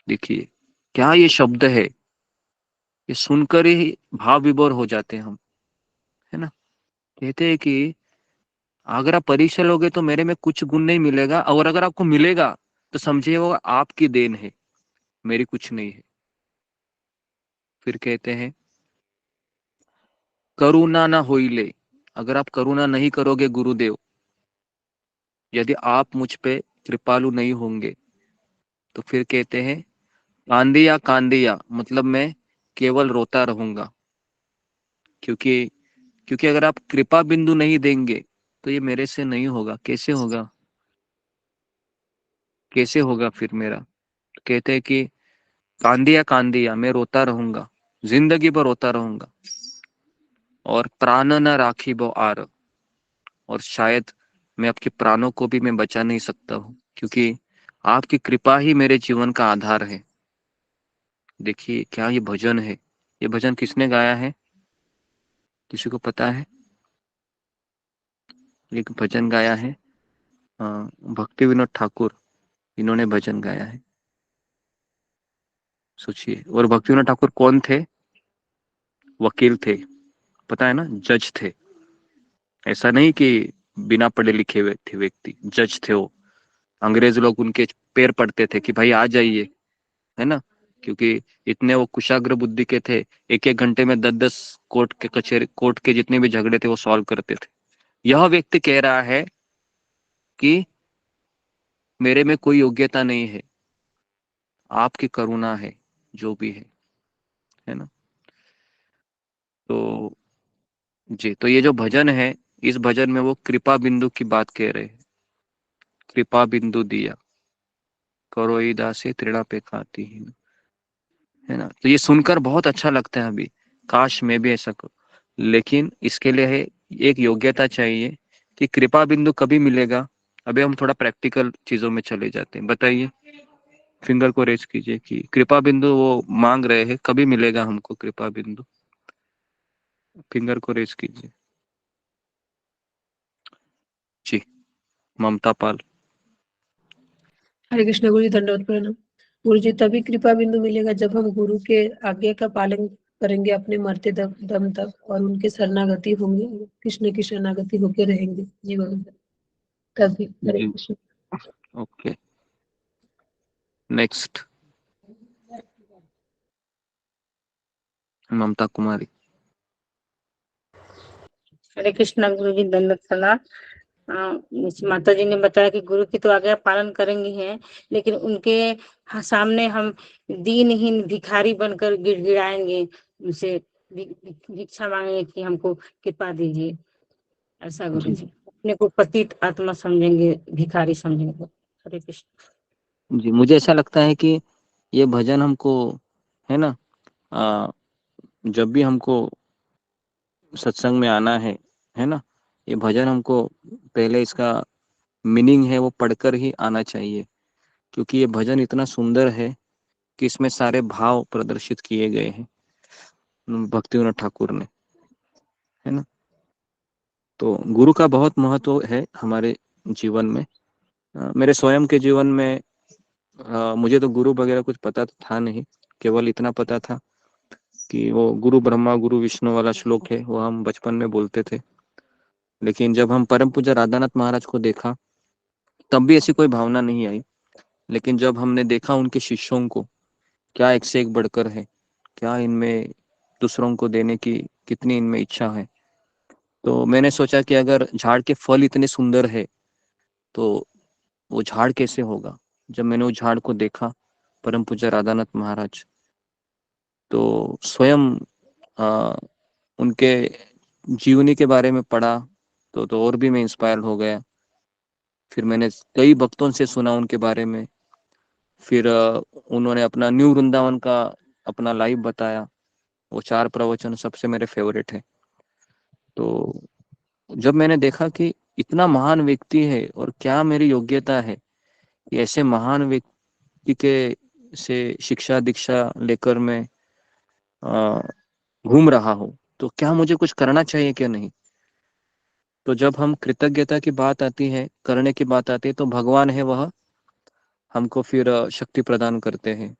देखिए क्या ये शब्द है, ये सुनकर ही भाव विभोर हो जाते हैं हम, है ना। कहते हैं कि अगर आप परीक्षा लोगे तो मेरे में कुछ गुण नहीं मिलेगा, और अगर आपको मिलेगा तो समझिए वो आपकी देन है, मेरी कुछ नहीं है। फिर कहते हैं करुणा ना होइले, अगर आप करुणा नहीं करोगे गुरुदेव, यदि आप मुझ पे कृपालु नहीं होंगे, तो फिर कहते हैं कांदिया कांदिया, मतलब मैं केवल रोता रहूंगा। क्योंकि क्योंकि अगर आप कृपा बिंदु नहीं देंगे तो ये मेरे से नहीं होगा। कैसे होगा, कैसे होगा फिर मेरा। तो कहते हैं कि कांदिया कांदिया, मैं रोता रहूंगा, जिंदगी भर रोता रहूंगा, और प्राण न राखी बो आर, और शायद मैं आपके प्राणों को भी मैं बचा नहीं सकता हूँ, क्योंकि आपकी कृपा ही मेरे जीवन का आधार है। देखिए क्या ये भजन है, ये भजन किसने गाया है, किसी को पता है। एक भजन गाया है भक्ति विनोद ठाकुर, इन्होंने भजन गाया है। सोचिए, और भक्ति विनोद ठाकुर कौन थे, वकील थे, पता है ना, जज थे। ऐसा नहीं कि बिना पढ़े लिखे हुए थे व्यक्ति, जज थे वो। अंग्रेज लोग उनके पैर पड़ते थे कि भाई आ जाइए, है ना, क्योंकि इतने वो कुशाग्र बुद्धि के थे। एक एक घंटे में 10-10 कोर्ट के जितने भी झगड़े थे वो सॉल्व करते थे। यह व्यक्ति कह रहा है कि मेरे में कोई योग्यता नहीं है, आपकी करुणा है जो भी है ना। तो जी, तो ये जो भजन है, इस भजन में वो कृपा बिंदु की बात कह रहे हैं। कृपा बिंदु दिया करोई दासे तृणा पे खाती है ना। तो ये सुनकर बहुत अच्छा लगता है अभी, काश मैं भी ऐसा करूं। लेकिन इसके लिए है एक योग्यता चाहिए कि कृपा बिंदु कभी मिलेगा। अभी हम थोड़ा प्रैक्टिकल चीजों में चले जाते हैं। बताइए, फिंगर को रेज कीजिए कि कृपा बिंदु वो मांग रहे हैं, कभी मिलेगा हमको कृपा बिंदु। फिंगर को रेज कीजिए जी, ममता पाल। हरे कृष्ण गुरु जी, दंडवत प्रणाम। गुरु जी, तभी कृपा बिंदु मिलेगा जब हम गुरु के आज्ञा का पालन करेंगे अपने मरते दम तक, और उनके शरणागति होंगे, कृष्ण की शरणागति होके रहेंगे जीवन भर, तभी। हरे जी, कृष्ण। Okay, next Mamta Kumari. हरे कृष्णा गुरु जी, दंडवत प्रणाम। माता जी ने बताया कि गुरु की तो आज्ञा पालन करेंगे हैं, लेकिन उनके सामने हम दीनहीन भिखारी बनकर गिड़गिड़ाएंगे, उनसे भिक्षा मांगेंगे कि हमको कृपा दीजिए। ऐसा गुरु जी जी, अपने को पतित आत्मा समझेंगे, भिखारी समझेंगे। हरे कृष्ण। जी, मुझे ऐसा लगता है कि ये भजन हमको, है ना, आ, जब भी हमको सत्संग में आना है ना, ये भजन हमको पहले इसका मीनिंग है वो पढ़कर ही आना चाहिए, क्योंकि ये भजन इतना सुंदर है कि इसमें सारे भाव प्रदर्शित किए गए हैं भक्तिविनोद ठाकुर ने, है ना। तो गुरु का बहुत महत्व है हमारे जीवन में। मेरे स्वयं के जीवन में मुझे तो गुरु वगैरह कुछ पता तो था नहीं, केवल इतना पता था कि वो गुरु ब्रह्मा गुरु विष्णु वाला श्लोक है, वो हम बचपन में बोलते थे। लेकिन जब हम परम पूज्य राधानाथ महाराज को देखा, तब भी ऐसी कोई भावना नहीं आई। लेकिन जब हमने देखा उनके शिष्यों को, क्या एक से एक बढ़कर है, क्या इनमें दूसरों को देने की कितनी इनमें इच्छा है, तो मैंने सोचा कि अगर झाड़ के फल इतने सुंदर है, तो वो झाड़ कैसे होगा। जब मैंने उस झाड़ को देखा, परम पूज्य राधानाथ महाराज, तो स्वयं उनके जीवनी के बारे में पढ़ा तो और भी मैं इंस्पायर हो गया। फिर मैंने कई भक्तों से सुना उनके बारे में। फिर उन्होंने अपना न्यू वृंदावन का अपना लाइव बताया। वो 4 प्रवचन सबसे मेरे फेवरेट है। तो जब मैंने देखा कि इतना महान व्यक्ति है और क्या मेरी योग्यता है कि ऐसे महान व्यक्ति के से शिक्षा दीक्षा लेकर मैं घूम रहा हूँ, तो क्या मुझे कुछ करना चाहिए क्या नहीं। तो जब हम कृतज्ञता की बात आती है, करने की बात आती है, तो भगवान है वह हमको फिर शक्ति प्रदान करते हैं।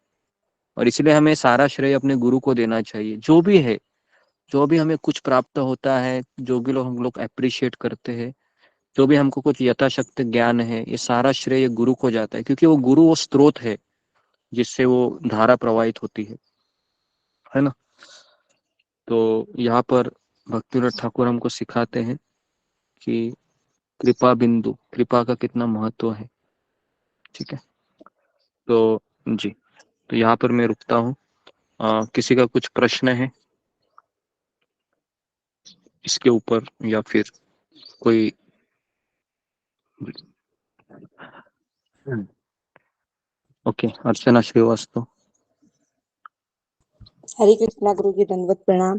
और इसलिए हमें सारा श्रेय अपने गुरु को देना चाहिए। जो भी है, जो भी हमें कुछ प्राप्त होता है, जो भी हम लोग अप्रिशिएट करते हैं, जो भी हमको कुछ यथाशक्ति ज्ञान है, ये सारा श्रेय गुरु को जाता है, क्योंकि वो गुरु वो स्रोत है जिससे वो धारा प्रवाहित होती है ना। तो यहाँ पर भक्तिनाथ ठाकुर हमको सिखाते हैं कि कृपा बिंदु, कृपा का कितना महत्व है। ठीक है, तो जी, तो यहाँ पर मैं रुकता हूँ। किसी का कुछ प्रश्न है इसके ऊपर, या फिर कोई? ओके, अर्चना श्रीवास्तव। हरे कृष्णा गुरु जी, दंडवत प्रणाम।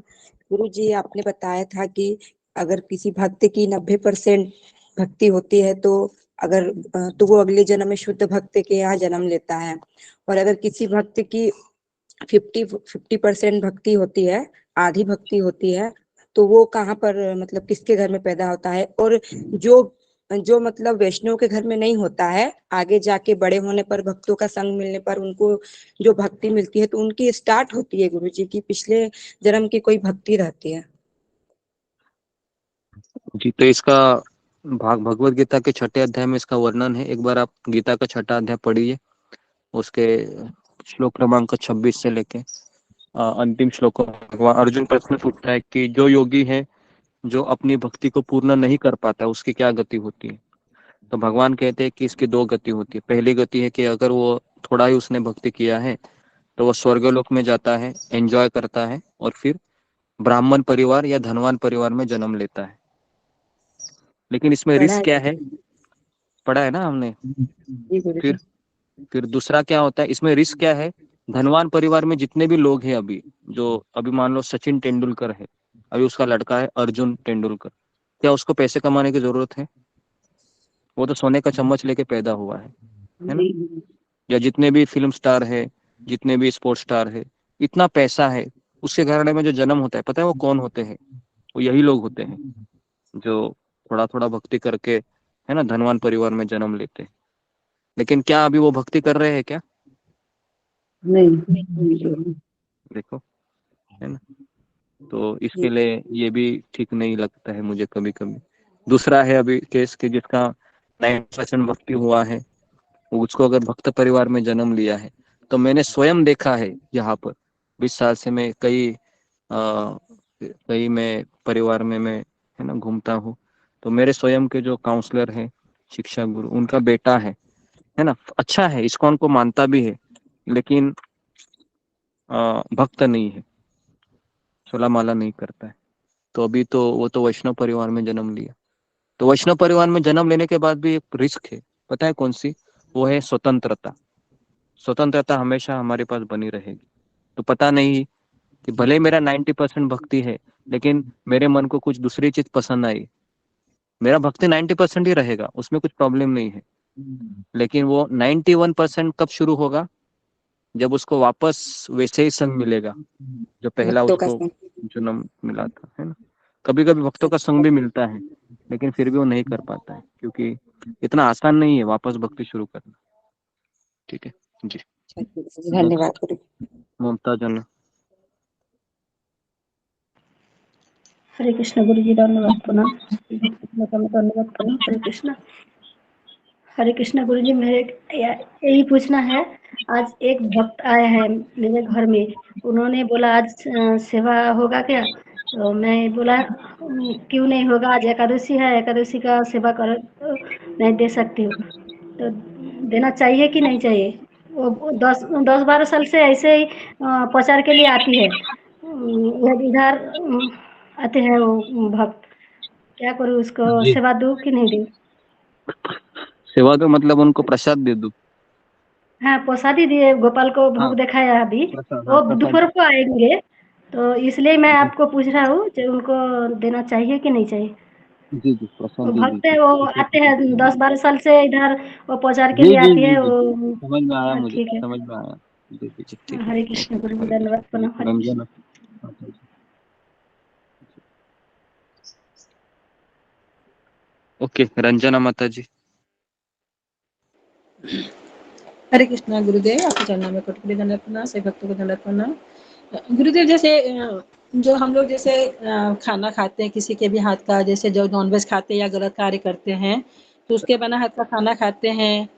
गुरु जी, आपने बताया था कि अगर किसी भक्त की 90% भक्ति होती है तो तो वो अगले जन्म में शुद्ध भक्त के यहाँ जन्म लेता है, और अगर किसी भक्त की 50% भक्ति होती है, आधी भक्ति होती है, तो वो कहाँ पर, मतलब किसके घर में पैदा होता है। और जो जो मतलब वैष्णव के घर में नहीं होता है, आगे जाके बड़े होने पर, भक्तों का संग मिलने पर उनको जो भक्ति मिलती है, तो उनकी स्टार्ट होती है गुरु जी की पिछले जन्म की कोई भक्ति रहती है। जी, तो इसका भगवत गीता के 6 अध्याय में इसका वर्णन है। एक बार आप गीता का 6 अध्याय पढ़िए, उसके श्लोक क्रमांक 26 से लेके अंतिम श्लोक। भगवान अर्जुन प्रश्न पूछता है कि जो योगी है, जो अपनी भक्ति को पूर्ण नहीं कर पाता, उसकी क्या गति होती है। तो भगवान कहते हैं कि इसकी 2 गति होती है। पहली गति है कि अगर वो थोड़ा ही उसने भक्ति किया है तो वो स्वर्गलोक में जाता है, एंजॉय करता है, और फिर ब्राह्मण परिवार या धनवान परिवार में जन्म लेता है। लेकिन इसमें रिस्क क्या है, पढ़ा है ना हमने। फिर दूसरा क्या होता है, इसमें रिस्क क्या है। धनवान परिवार में जितने भी लोग हैं अभी, जो अभी मान लो सचिन तेंदुलकर है, अभी उसका लड़का है अर्जुन तेंदुलकर, क्या उसको पैसे कमाने की जरूरत है? वो तो सोने का चम्मच लेके पैदा हुआ है ना। या जितने भी फिल्म स्टार है, जितने भी स्पोर्ट्स स्टार है, इतना पैसा है, उसके घराने में जो जन्म होता है, पता है वो कौन होते हैं? वो यही लोग होते हैं जो थोड़ा थोड़ा भक्ति करके, है ना, धनवान परिवार में जन्म लेते हैं। लेकिन क्या अभी वो भक्ति कर रहे हैं क्या? नहीं। देखो, है ना। तो इसके लिए ये भी ठीक नहीं लगता है मुझे कभी कभी। दूसरा है अभी केस के जिसका 9% भक्ति हुआ है, उसको अगर भक्त परिवार में जन्म लिया है, तो मैंने स्वयं देखा है यहाँ पर 20 साल से मैं कई मैं परिवार में मैं, है ना, घूमता हूँ। तो मेरे स्वयं के जो काउंसलर है, शिक्षा गुरु, उनका बेटा है ना, अच्छा है, इस्कॉन को मानता भी है, लेकिन भक्त नहीं है, सोला माला नहीं करता है। तो अभी तो वो तो वैष्णव परिवार में जन्म लिया। तो वैष्णव परिवार में जन्म लेने के बाद भी एक रिस्क है, पता है कौन सी? वो है स्वतंत्रता। स्वतंत्रता हमेशा हमारे पास बनी रहेगी। तो पता नहीं कि भले मेरा 90% भक्ति है, लेकिन मेरे मन को कुछ दूसरी चीज पसंद आई, मेरा भक्ति 90% ही रहेगा, उसमें कुछ प्रॉब्लम नहीं है। लेकिन वो 91% कब शुरू होगा? जब उसको वापस वैसे ही संग मिलेगा जो पहला भक्तों का उसको संग। जन्म मिला था, है ना। कभी कभी भक्तों का संग भी मिलता है, लेकिन फिर भी वो नहीं कर पाता है, क्योंकि इतना आसान नहीं है वापस भक्ति शुरू करना। ठीक है जी, धन्यवाद गुरु। ममता जन। हरे कृष्ण गुरु जी, धन्यवाद प्रणाम। धन्यवाद प्रणाम। हरे कृष्ण। हरे कृष्ण गुरु जी, मेरे यही पूछना है। आज एक भक्त आया है मेरे घर में, उन्होंने बोला आज सेवा होगा क्या? तो मैं बोला क्यों नहीं होगा, आज एकादशी है, एकादशी का सेवा कर नहीं दे सकती हूँ। तो देना चाहिए कि नहीं चाहिए? वो 10-12 साल से ऐसे ही प्रचार के लिए आती है। इधर आते हैं वो भक्त, क्या करूँ, उसको जी। सेवा दूँ कि नहीं दूँ? सेवा तो मतलब उनको प्रसाद दे दो। हाँ, प्रसादी दिए, गोपाल को हाँ भोग दिखाया अभी। प्रसाद, हाँ वो प्रसाद। दोपहर को आएंगे, तो इसलिए मैं जी आपको पूछ रहा हूँ कि उनको देना चाहिए कि नहीं चाहिए? जी जी, वो प्रसाद दे भक्त है, दीजिए। वो ऐसे आते कुछ हैं नहीं है। 10-12 साल से इधर, वो प्रचार के जी लिए जी आती जी है जी, वो। समझ में आया हाँ, मुझे, ठीक है। समझ में आया। दे दीजिए, ठीक है। हरे कृष्ण गुरु जी, हरे धन्यवाद, कृष्ण, प्रणाम, हरे रंजन। कृष्ण। अच्छा, अच्छा। ओके, रंजना माता जी। हरे कृष्णा गुरुदेव, आपके चरणों में कोटि दंडवत प्रणाम, सभी भक्तों को दंडवत प्रणाम। गुरुदेव, जैसे जो हम लोग जैसे खाना खाते हैं किसी के भी हाथ का, जैसे जो नॉनवेज खाते हैं या गलत कार्य करते हैं, तो उसके बना हाथ का खाना खाते हैं,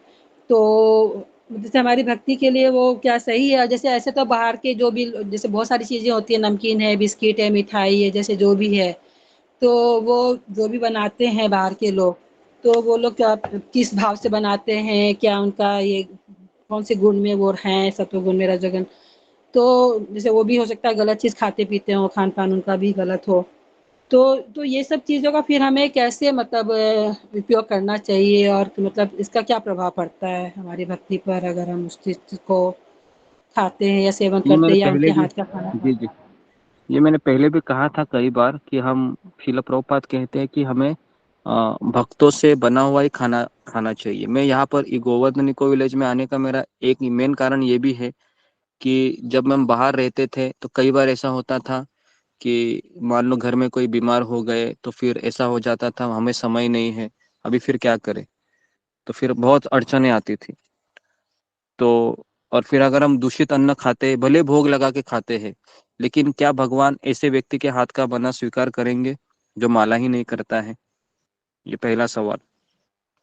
तो जैसे हमारी भक्ति के लिए वो क्या सही है? जैसे ऐसे तो बाहर के जो भी जैसे बहुत सारी चीज़ें होती है, नमकीन है, बिस्किट है, मिठाई है, जैसे जो भी है, तो वो जो भी बनाते हैं बाहर के लोग, तो वो लोग क्या किस भाव से बनाते हैं? क्या उनका ये कौन से गुण में वो हैं, सत्वगुण में, रजोगुण? तो जैसे वो भी हो सकता है गलत चीज़ खाते पीते हो, खान पान उनका भी गलत हो, तो ये सब चीज़ों का फिर हमें कैसे मतलब उपयोग करना चाहिए, और मतलब इसका क्या प्रभाव पड़ता है हमारी भक्ति पर, अगर हम उस चीज़ को खाते हैं या सेवन ये करते मैंने हैं या उनके पहले भी, हाथ का खाना जी खाते जी, ये मैंने पहले भी कहा था कई बार कि हम, शिला प्रभुपाद कहते हैं कि हमें भक्तों से बना हुआ ही खाना खाना चाहिए। मैं यहाँ पर गोवर्धन इको विलेज में आने का मेरा एक मेन कारण ये भी है कि जब हम बाहर रहते थे तो कई बार ऐसा होता था कि मान लो घर में कोई बीमार हो गए, तो फिर ऐसा हो जाता था हमें समय नहीं है, अभी फिर क्या करें, तो फिर बहुत अड़चने आती थी। तो और फिर अगर हम दूषित अन्न खाते, भले भोग लगा के खाते हैं, लेकिन क्या भगवान ऐसे व्यक्ति के हाथ का बना स्वीकार करेंगे जो माला ही नहीं करता है? ये पहला सवाल।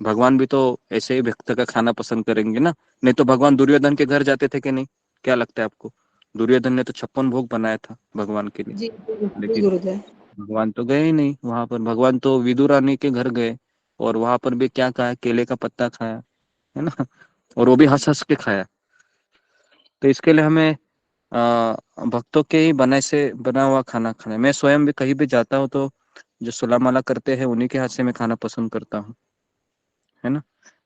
भगवान भी तो ऐसे ही भक्त का खाना पसंद करेंगे ना। नहीं तो भगवान दुर्योधन के घर जाते थे कि नहीं? क्या लगता है आपको? दुर्योधन ने तो 56 भोग बनाया था भगवान के लिए, जी जी लेकिन गुरुदेव। भगवान तो गए ही नहीं वहां पर। भगवान तो विदुर रानी के घर गए, और वहां पर भी क्या खाया? केले का पत्ता खाया, है ना? और वो भी हंस हंस के खाया। तो इसके लिए हमें भक्तों के ही बने से बना हुआ खाना खाना है। मैं स्वयं भी कहीं भी जाता हूँ तो जो सुला माला करते हैं उन्हीं के हाथ से मैं खाना पसंद करता हूँ, है ना?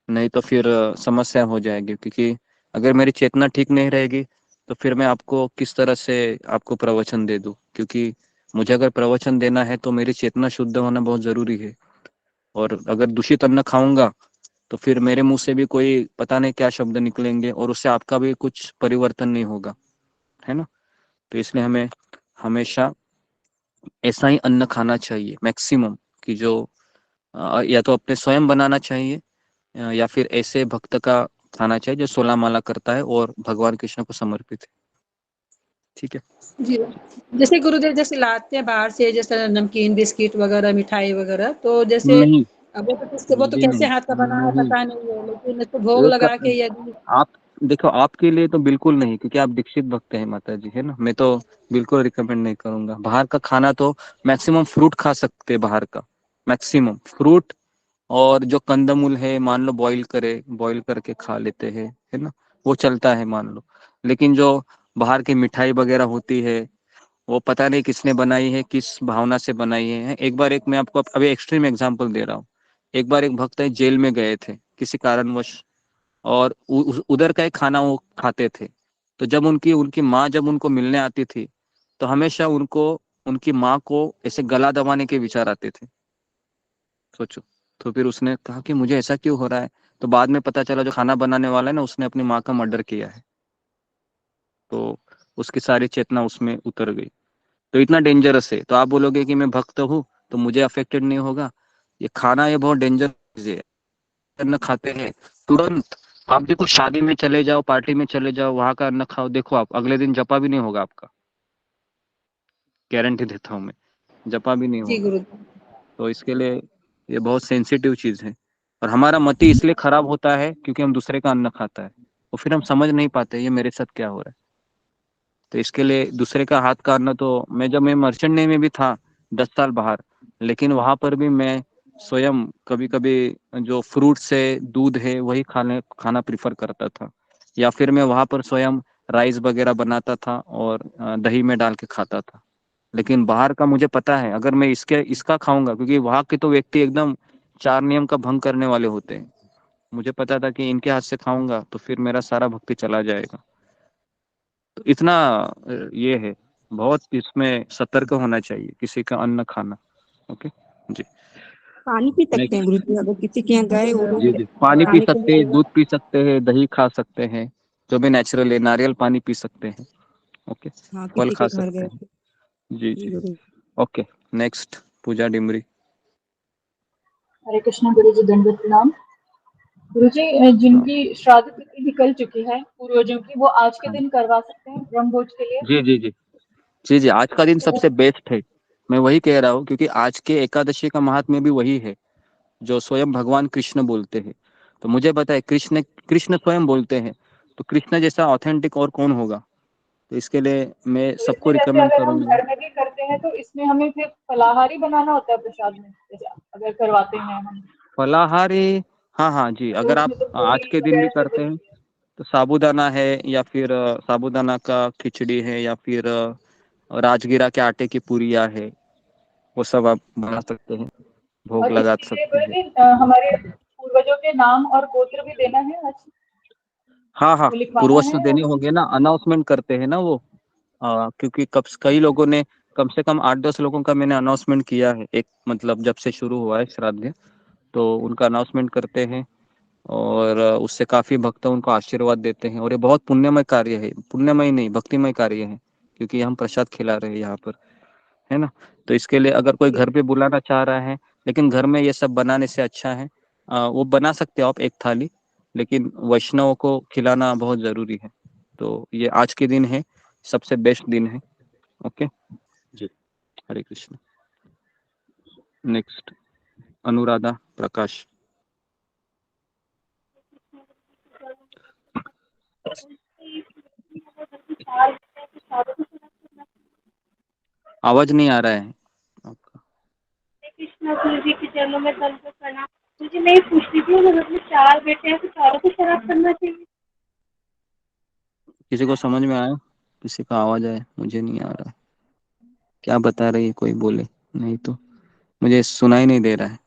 नहीं तो फिर समस्या हो जाएगी, क्योंकि अगर मेरी चेतना ठीक नहीं रहेगी तो फिर मैं आपको किस तरह से आपको प्रवचन दे दूं? क्योंकि मुझे अगर प्रवचन देना है तो मेरी चेतना शुद्ध होना बहुत जरूरी है। और अगर दूषित अन्न खाऊंगा तो फिर मेरे मुंह से भी कोई पता नहीं क्या शब्द निकलेंगे, और उससे आपका भी कुछ परिवर्तन नहीं होगा, है ना? तो इसलिए हमें हमेशा ऐसा ही अन्न खाना चाहिए मैक्सिमम, कि जो या तो अपने स्वयं बनाना चाहिए, या फिर ऐसे भक्त का खाना चाहिए जो 16 माला करता है और भगवान कृष्ण को समर्पित है। ठीक है। जी, जैसे गुरुदेव जैसे लाते हैं बाहर से, जैसे नमकीन, बिस्किट वगैरह, मिठाई वगैरह, तो जैसे नहीं वो तो जी कैसे नहीं, हाथ का बना है नहीं पता नहीं है, लेकिन इसको भोग एक लगा के यदि। आप देखो, आपके लिए तो बिल्कुल नहीं, क्योंकि आप दीक्षित भक्त हैं माता जी, है ना? मैं तो बिल्कुल रिकमेंड नहीं करूंगा बाहर का खाना। तो मैक्सिमम फ्रूट खा सकते हैं बाहर का, मैक्सिमम फ्रूट। और जो कंदमूल है मान लो बॉईल करके खा लेते हैं, है ना? वो चलता है मान लो। लेकिन जो बाहर की मिठाई वगैरह होती है, वो पता नहीं किसने बनाई है, किस भावना से बनाई है। एक बार, एक मैं आपको अभी एक्सट्रीम एग्जांपल दे रहा हूँ। एक बार एक भक्त है जेल में गए थे किसी कारणवश, और उधर का एक खाना वो खाते थे। तो जब उनकी उनकी माँ जब उनको मिलने आती थी, तो हमेशा उनको उनकी माँ को ऐसे गला दबाने के विचार आते थे। सोचो। तो फिर उसने कहा कि मुझे ऐसा क्यों हो रहा है? तो बाद में पता चला जो खाना बनाने वाला है ना, उसने अपनी माँ का मर्डर किया है। तो उसकी सारी चेतना उसमें उतर गई। तो इतना डेंजरस है। तो आप बोलोगे कि मैं भक्त हूँ तो मुझे अफेक्टेड नहीं होगा? ये खाना ये बहुत डेंजर चीज है। अन्न खाते हैं तुरंत, आप देखो शादी में चले जाओ, पार्टी में चले जाओ, वहां का अन्न खाओ, देखो आप अगले दिन जपा भी नहीं होगा आपका। गारंटी देता हूँ मैं, जपा भी नहीं जी होगा। गुरुदेव। तो इसके लिए ये बहुत सेंसिटिव चीज है। और हमारा मति इसलिए खराब होता है क्योंकि हम दूसरे का अन्न खाता है, और फिर हम समझ नहीं पाते ये मेरे साथ क्या हो रहा है। तो इसके लिए दूसरे का हाथ का अन्न, तो मैं जब मैं मर्चेंट नेवी में भी था 10 साल बाहर, लेकिन वहां पर भी मैं स्वयं कभी कभी जो फ्रूट से दूध है वही खाना प्रिफर करता था, या फिर मैं वहां पर स्वयं राइस वगैरह बनाता था और दही में डाल के खाता था। लेकिन बाहर का मुझे पता है, अगर मैं इसका खाऊंगा, क्योंकि वहां के तो व्यक्ति एकदम 4 नियम का भंग करने वाले होते हैं, मुझे पता था कि इनके हाथ से खाऊंगा तो फिर मेरा सारा भक्ति चला जाएगा। तो इतना ये है, बहुत इसमें सतर्क होना चाहिए किसी का अन्न खाना। ओके जी। पानी पी सकते हैं नेक्स्ट। गुरुजी, अगर किसी के यहाँ गए वो जी लोग जी, पानी पी पानी के सकते हैं, लिए दूध पी सकते हैं, दही खा सकते हैं, जो भी नेचुरल है, नारियल पानी पी सकते हैं। ओके, हाँ फल किसी खा के घर सकते गए हैं। थे। जी जी जी। गुरु। ओके, नेक्स्ट पूजा डिमरी। हरे कृष्णा गुरु जी, दंडवत प्रणाम। गुरु जी, जिनकी श्राद्ध तिथि निकल चुकी है पूर्वजों की, वो आज के दिन करवा सकते हैं ब्रह्मभोज के लिए? जी जी जी जी जी, आज का दिन सबसे बेस्ट है, मैं वही कह रहा हूँ, क्योंकि आज के एकादशी का महात्म्य भी वही है जो स्वयं भगवान कृष्ण बोलते हैं। तो मुझे पता है कृष्ण कृष्ण स्वयं बोलते हैं, तो कृष्ण जैसा ऑथेंटिक और कौन होगा। तो इसके लिए मैं तो सबको इसमें जैसे रिकमेंड अगर हम करूंगा। घर में भी करते हैं तो इसमें हमें फिर फलाहारी बनाना होता है प्रसाद में, जैसे अगर करवाते हैं हम, फलाहारी, हाँ हाँ जी, तो अगर आप उसमें तो आज प्रोटीन के दिन भी वगैरह सब करते हैं होती है। तो साबूदाना है, या फिर साबूदाना का खिचड़ी है, या फिर राजगीरा के आटे की पूरियाँ है, वो सब आप बना सकते हैं, भोग और लगा इसके लिए सकते गुरु हैं। जी हमारे पूर्वजों के नाम और गोत्र भी देना है आज, हाँ हाँ, वो लिखवाना पूर्वज तो है? देने होंगे ना, अनाउंसमेंट करते हैं ना वो। क्योंकि कई लोगों ने, कम से कम 8-10 लोगों का मैंने अनाउंसमेंट किया है, एक मतलब जब से शुरू हुआ है श्राद्ध, तो उनका अनाउंसमेंट करते हैं, और उससे काफी भक्त उनको आशीर्वाद देते हैं, और ये बहुत पुण्यमय कार्य है, पुण्यमय नहीं भक्तिमय कार्य है, क्योंकि हम प्रसाद खिला रहे हैं यहाँ पर, है ना। तो इसके लिए अगर कोई घर पे बुलाना चाह रहा है, लेकिन घर में ये सब बनाने से अच्छा है वो बना सकते हो आप एक थाली, लेकिन वैष्णव को खिलाना बहुत जरूरी है। तो ये आज के दिन है, सबसे बेस्ट दिन है। ओके जी, हरे कृष्ण। नेक्स्ट अनुराधा प्रकाश। आवाज नहीं आ रहा है आपका। कृष्णा गुरु जी के चरणों में दंडवत प्रणाम। मुझे मैं ये पूछ रही थी, अगर अपने 4 बेटे हैं तो चारों को शराब करना चाहिए? किसी को समझ में आया? किसी का आवाज आया? मुझे नहीं आ रहा है। क्या बता रही है, कोई बोले, नहीं तो मुझे सुनाई नहीं दे रहा है।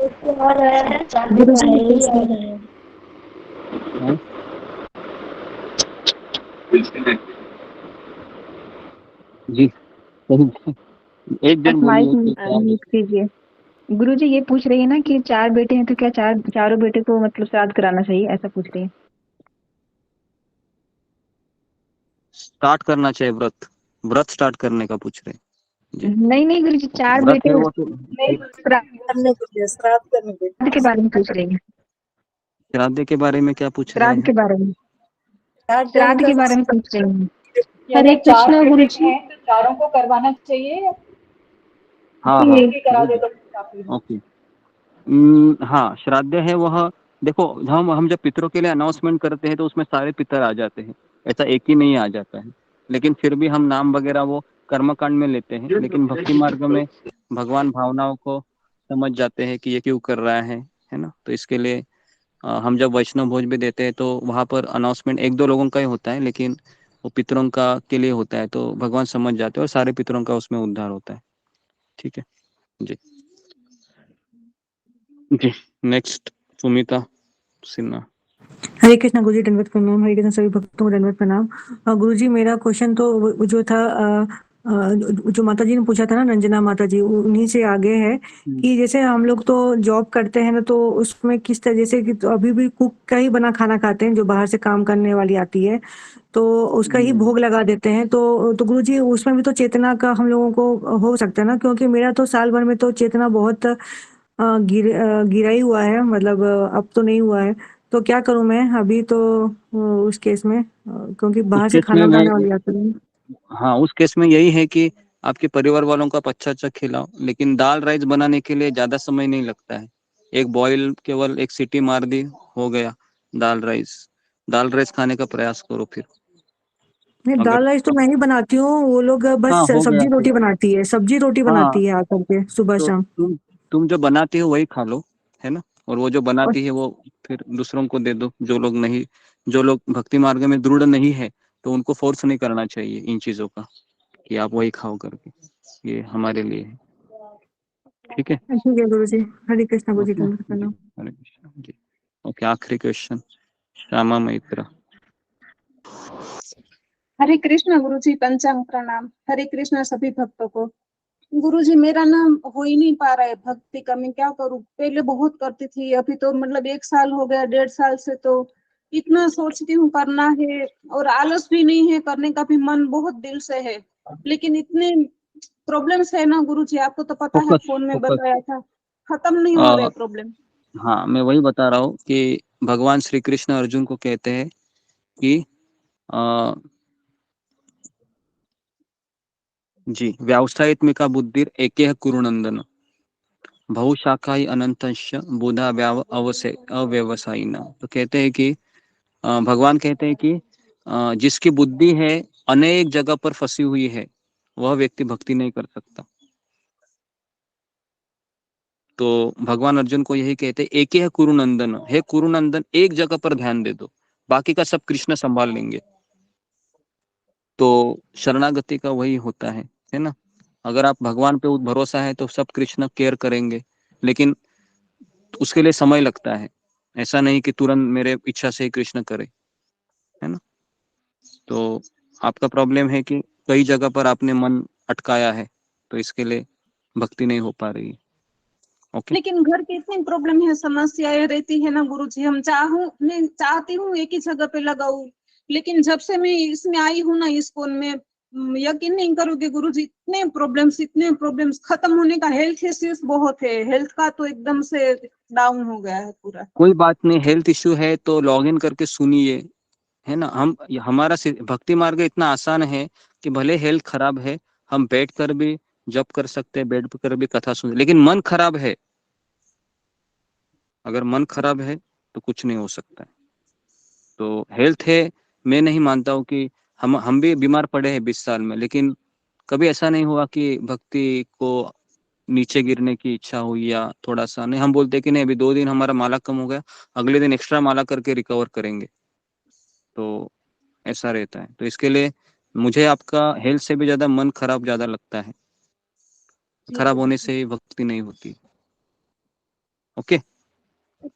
तो आ रहा है, गुरु जी ये पूछ रहे हैं। हाँ? जी एक जन आप माइक बोलिए कि क्या म्यूट कीजिए। गुरु जी ये पूछ रही है ना कि 4 बेटे हैं तो क्या चारों बेटे को मतलब श्राद्ध कराना चाहिए, ऐसा पूछ रही है। स्टार्ट करना चाहिए व्रत स्टार्ट करने का पूछ रहे हैं जी। नहीं गुरु जी, 4 व्रत है बेटे वो तो करने के लिए, श्राद्ध करने के लिए। श्राद्ध के बारे में पूछ रही है। श्राद्ध के बारे में क्या पूछ रहे श्राद्ध हैं? के बारे में, श्राद्ध श्राद्ध के उनका बारे में पूछ रही हूँ। कि अगर 4 बेटे हैं तो चारों को करवाना चाहिए या हाँ हाँ एक ही करा दे जी, तो काफी है? ओके। हाँ, श्राद्ध है वह, देखो हम जब पितरों के लिए अनाउंसमेंट करते हैं तो उसमें सारे पितर आ जाते हैं, ऐसा एक ही नहीं आ जाता है, लेकिन फिर भी हम नाम वगैरह वो कर्मकांड में लेते हैं, लेकिन भक्ति मार्ग में भगवान भावनाओं को समझ जाते हैं कि ये क्यों कर रहा है ना। तो इसके लिए हम जब वैष्णव भोज भी देते हैं तो वहाँ पर अनाउंसमेंट 1-2 लोगों का ही होता है, लेकिन वो पितरों का के लिए होता है, तो भगवान समझ जाते हैं और सारे पितरों का उसमें उद्धार होता है। ठीक है जी जी। नेक्स्ट सुमिता सिन्हा। हरे कृष्णा गुरु जी, दंडवत प्रणाम। हरे कृष्णा सभी भक्तों को दंडवत प्रणाम। गुरु जी मेरा क्वेश्चन तो वो जो था जो माता जी ने पूछा था ना, रंजना माता जी, उन्हीं से आगे है कि जैसे हम लोग तो जॉब करते हैं ना, तो उसमें किस तरह, जैसे कि तो अभी भी कुक का ही बना खाना खाते हैं, जो बाहर से काम करने वाली आती है तो उसका ही भोग लगा देते हैं। तो गुरु जी उसमें भी तो चेतना का हम लोगों को हो सकता है ना, क्योंकि मेरा तो साल भर में तो चेतना बहुत गिरा ही हुआ है, मतलब अब तो नहीं हुआ है। तो क्या करूं मैं अभी तो उस केस में, क्योंकि उस बाहर से केस में खाना मैं, बनाने वाली आती है। हाँ उस केस में यही है कि आपके परिवार वालों को आप अच्छा खिलाओ, लेकिन दाल राइस बनाने के लिए ज्यादा समय नहीं लगता है। एक बॉईल, केवल एक सीटी मार दी, हो गया दाल राइस खाने का प्रयास करो फिर। नहीं, अगर दाल राइस तो मैं ही बनाती हूँ, वो लोग बस हाँ हो गया सब्जी फिर। रोटी बनाती है, सब्जी रोटी हाँ बनाती है आकर के सुबह तो शाम। तुम जो बनाती हो वही खा लो, है ना, और वो जो बनाती है वो फिर दूसरों को दे दो। जो लोग भक्ति मार्ग में दृढ़ नहीं है तो उनको फोर्स नहीं करना चाहिए इन चीजों का कि आप वही खाओ करके, ये हमारे लिए है। ठीक है, ठीक है गुरु जी, हरे कृष्ण गुरु जी, ओके दंडवत जी, प्रणाम। हरे कृष्ण जी। ओके, आखिरी क्वेश्चन श्यामा मैत्रा। हरे कृष्ण गुरु जी, पंचांग प्रणाम। हरे कृष्ण सभी भक्तों को। गुरु जी, मेरा नाम हो ही नहीं पा रहा है भक्ति का, मैं क्या करूं? पहले बहुत करती थी, अभी तो मतलब 1 साल हो गया, 1.5 साल से तो इतना सोचती हूँ करना है, और आलस भी नहीं है, करने का भी मन बहुत दिल से है, लेकिन इतने प्रॉब्लम्स है ना गुरु जी, आपको तो पता है, फोकस फोन में फोकस बताया था, खत्म नहीं हो रहे प्रॉब्लम। हाँ, मैं वही बता रहा हूँ कि भगवान श्री कृष्ण अर्जुन को कहते हैं कि जी, व्यावसायित्मिका बुद्धिर एकेह कुरुनंदन बहुशाखाई अनंतश्च बुधा व्याव अवसे अव्यवसायिना। तो कहते हैं कि भगवान कहते हैं कि जिसकी बुद्धि है अनेक जगह पर फंसी हुई है वह व्यक्ति भक्ति नहीं कर सकता। तो भगवान अर्जुन को यही कहते हैं, एक ही है कुरुनंदन, हे कुरुनंदन, एक जगह पर ध्यान दे दो, बाकी का सब कृष्ण संभाल लेंगे। तो शरणागति का वही होता है ना। अगर आप भगवान पे भरोसा है तो सब कृष्ण केयर करेंगे, लेकिन उसके लिए समय लगता है। ऐसा नहीं कि तुरंत मेरे इच्छा से ही कृष्ण करे, है ना। तो आपका प्रॉब्लम है कि कई जगह पर आपने मन अटकाया है, तो इसके लिए भक्ति नहीं हो पा रही है। ओके, लेकिन घर की इतनी प्रॉब्लम है, समस्याएं रहती है ना गुरुजी, मैं चाहती हूँ एक ही जगह पे लगाऊं, लेकिन जब से मैं इसमें आई हूँ ना, इस फोन में, यकीन नहीं करोगे गुरुजी, इतने प्रॉब्लम्स खत्म होने का, हेल्थ इश्यूज बहुत है, हेल्थ का तो एकदम से डाउन हो गया है पूरा। कोई बात नहीं, हेल्थ इश्यू है तो लॉग इन करके सुनिए, है ना। हमारा भक्ति मार्ग इतना आसान है कि भले हेल्थ खराब है, हम बैठ कर भी जप कर सकते हैं, बैठ कर भी कथा सुन, लेकिन मन खराब है, अगर मन खराब है तो कुछ नहीं हो सकता है। तो हेल्थ है, मैं नहीं मानता हूँ कि हम भी बीमार पड़े हैं 20 साल में, लेकिन कभी ऐसा नहीं हुआ कि भक्ति को नीचे गिरने की इच्छा हुई या थोड़ा सा नहीं। हम बोलते कि नहीं, अभी 2 दिन हमारा माला कम हो गया, अगले दिन एक्स्ट्रा माला करके रिकवर करेंगे। तो ऐसा रहता है। तो इसके लिए मुझे आपका हेल्थ से भी ज्यादा मन खराब ज्यादा लगता है, खराब होने से भक्ति नहीं होती। ओके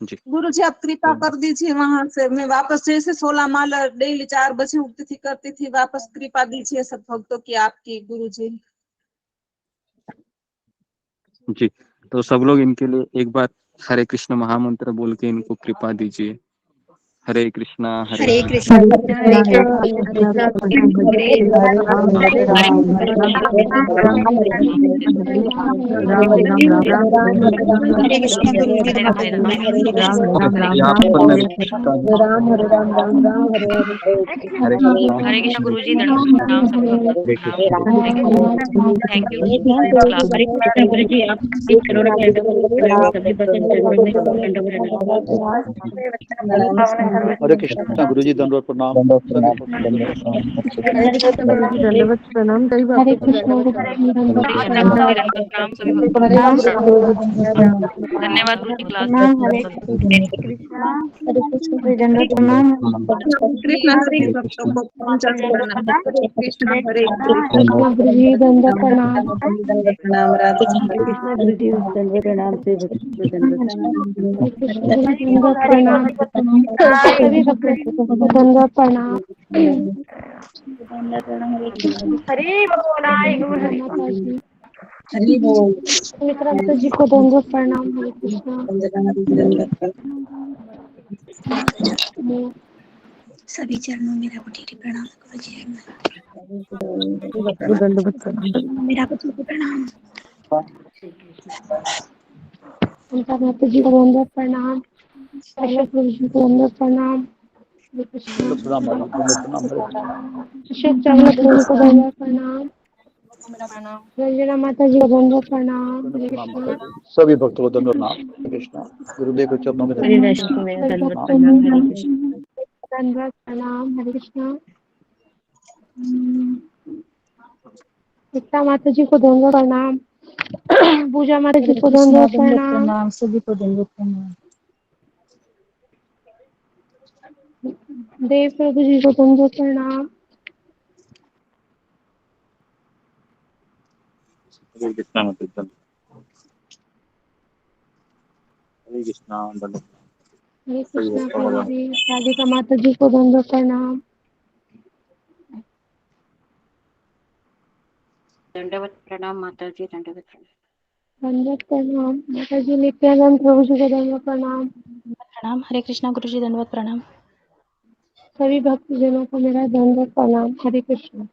जी, गुरु जी, आप कृपा कर दीजिए, वहां से मैं वापस, जैसे 16 माला डेली 4 बजे उठती थी, करती थी, वापस कृपा दीजिए सब भक्तों की, आपकी गुरु जी। जी। तो सब लोग इनके लिए एक बार हरे कृष्ण महामंत्र बोल के इनको कृपा दीजिए। हरे कृष्णा हरे हरे कृष्णा कृष्ण हरे कृष्ण हरे कृष्ण गुरु जी, यहाँ पर मैं राम हरे राम राम राम हरे हरे हरे कृष्णा हरे कृष्ण गुरु जी, दंडवत प्रणाम सभी भक्तों को प्रणाम। Thank you class. Hare Krishna Guru ji, आप चरणों में दंडवत प्रणाम, सभी भक्तों के चरणों में दंडवत प्रणाम। हरे कृष्ण गुरु जी, दंडवत प्रणाम सभी भक्तों को दंडवत प्रणाम। हरे कृष्ण गुरु जी, दंडवत प्रणाम, कई हरे भक्तों को कृष्ण दंडवत गुरु जी प्रणाम। हरे कृष्ण गुरु जी, दंडवत प्रणाम सभी भक्तों को हरे प्रणाम। कृष्ण गुरु जी दंडवत धन्यवाद गुरु जी, क्लास प्रणाम। हरे कृष्ण हरे कृष्ण गुरु जी दंडवत प्रणाम। कृष्ण सभी भक्तों को पंचांग प्रणाम। हरे कृष्ण हरे कृष्ण गुरु जी दंडवत प्रणाम। प्रणाम राधे कृष्ण गुरु जी, दंडवत प्रणाम से भक्ति को दंडवत हरे कृष्ण गुरु जी दंडवत प्रणाम। सभी भक्तों को दंडवत प्रणाम। हरे बोलाय गुरु माता जी, हरि बोल। मित्रा माता जी को दंडवत प्रणाम। हरे कृष्णा। सभी चरणों में रघुवीर प्रणाम गुरु जी, दंडवत प्रणाम। मेरा प्रणाम। मित्रा माता जी को दंडवत प्रणाम। अशोक गुरु जी को दंडवत प्रणाम। हरे कृष्णा। दंडवत प्रणाम माता, दंडवत प्रणाम। हरे कृष्ण। अशोक चावला गुरु को दंडवत प्रणाम। रंजना माता जी को दंडवत प्रणाम। दंडवत हरे प्रणाम माता कृष्णा। जी, सभी भक्तों को दंडवत प्रणाम। हरे कृष्ण। गुरुदेव के चरणों में हरे दंडवत कृष्णा। प्रणाम। दंडवत प्रणाम। हरे कृष्णा। मित्रा माता जी को दंडवत प्रणाम। पूजा माता जी हरे को कृष्णा दंडवत दंडवत प्रणाम। प्रणाम, सभी को दंडवत प्रणाम। देव प्रभु जी को दंडवत प्रणाम। हरे कृष्णा मतलब हरे कृष्णा दंडवत हरे सभी कृष्णा भक्तों प्रभु का जी, राधिका माता जी को दंडवत प्रणाम। दंडवत प्रणाम माता जी, दंडवत प्रणाम। दंडवत प्रणाम माता जी, नित्यानंद प्रभु जी को दंडवत प्रणाम। प्रणाम। हरे कृष्णा गुरु जी, दंडवत प्रणाम। सभी भक्तजनों को मेरा दंडवत प्रणाम। हरे कृष्ण।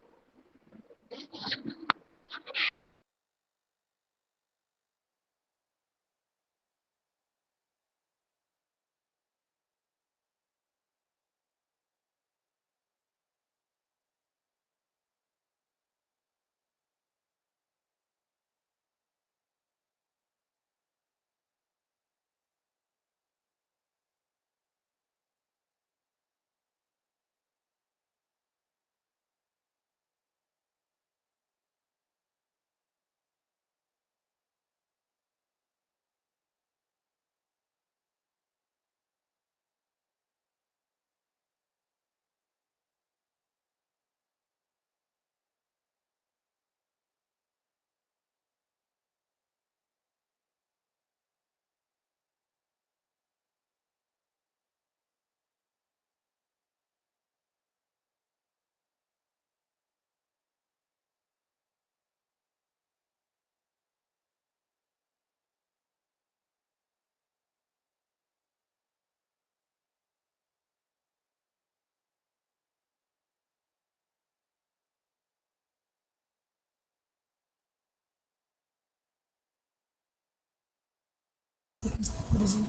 गुरु जी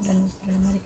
दंडवत प्रणाम।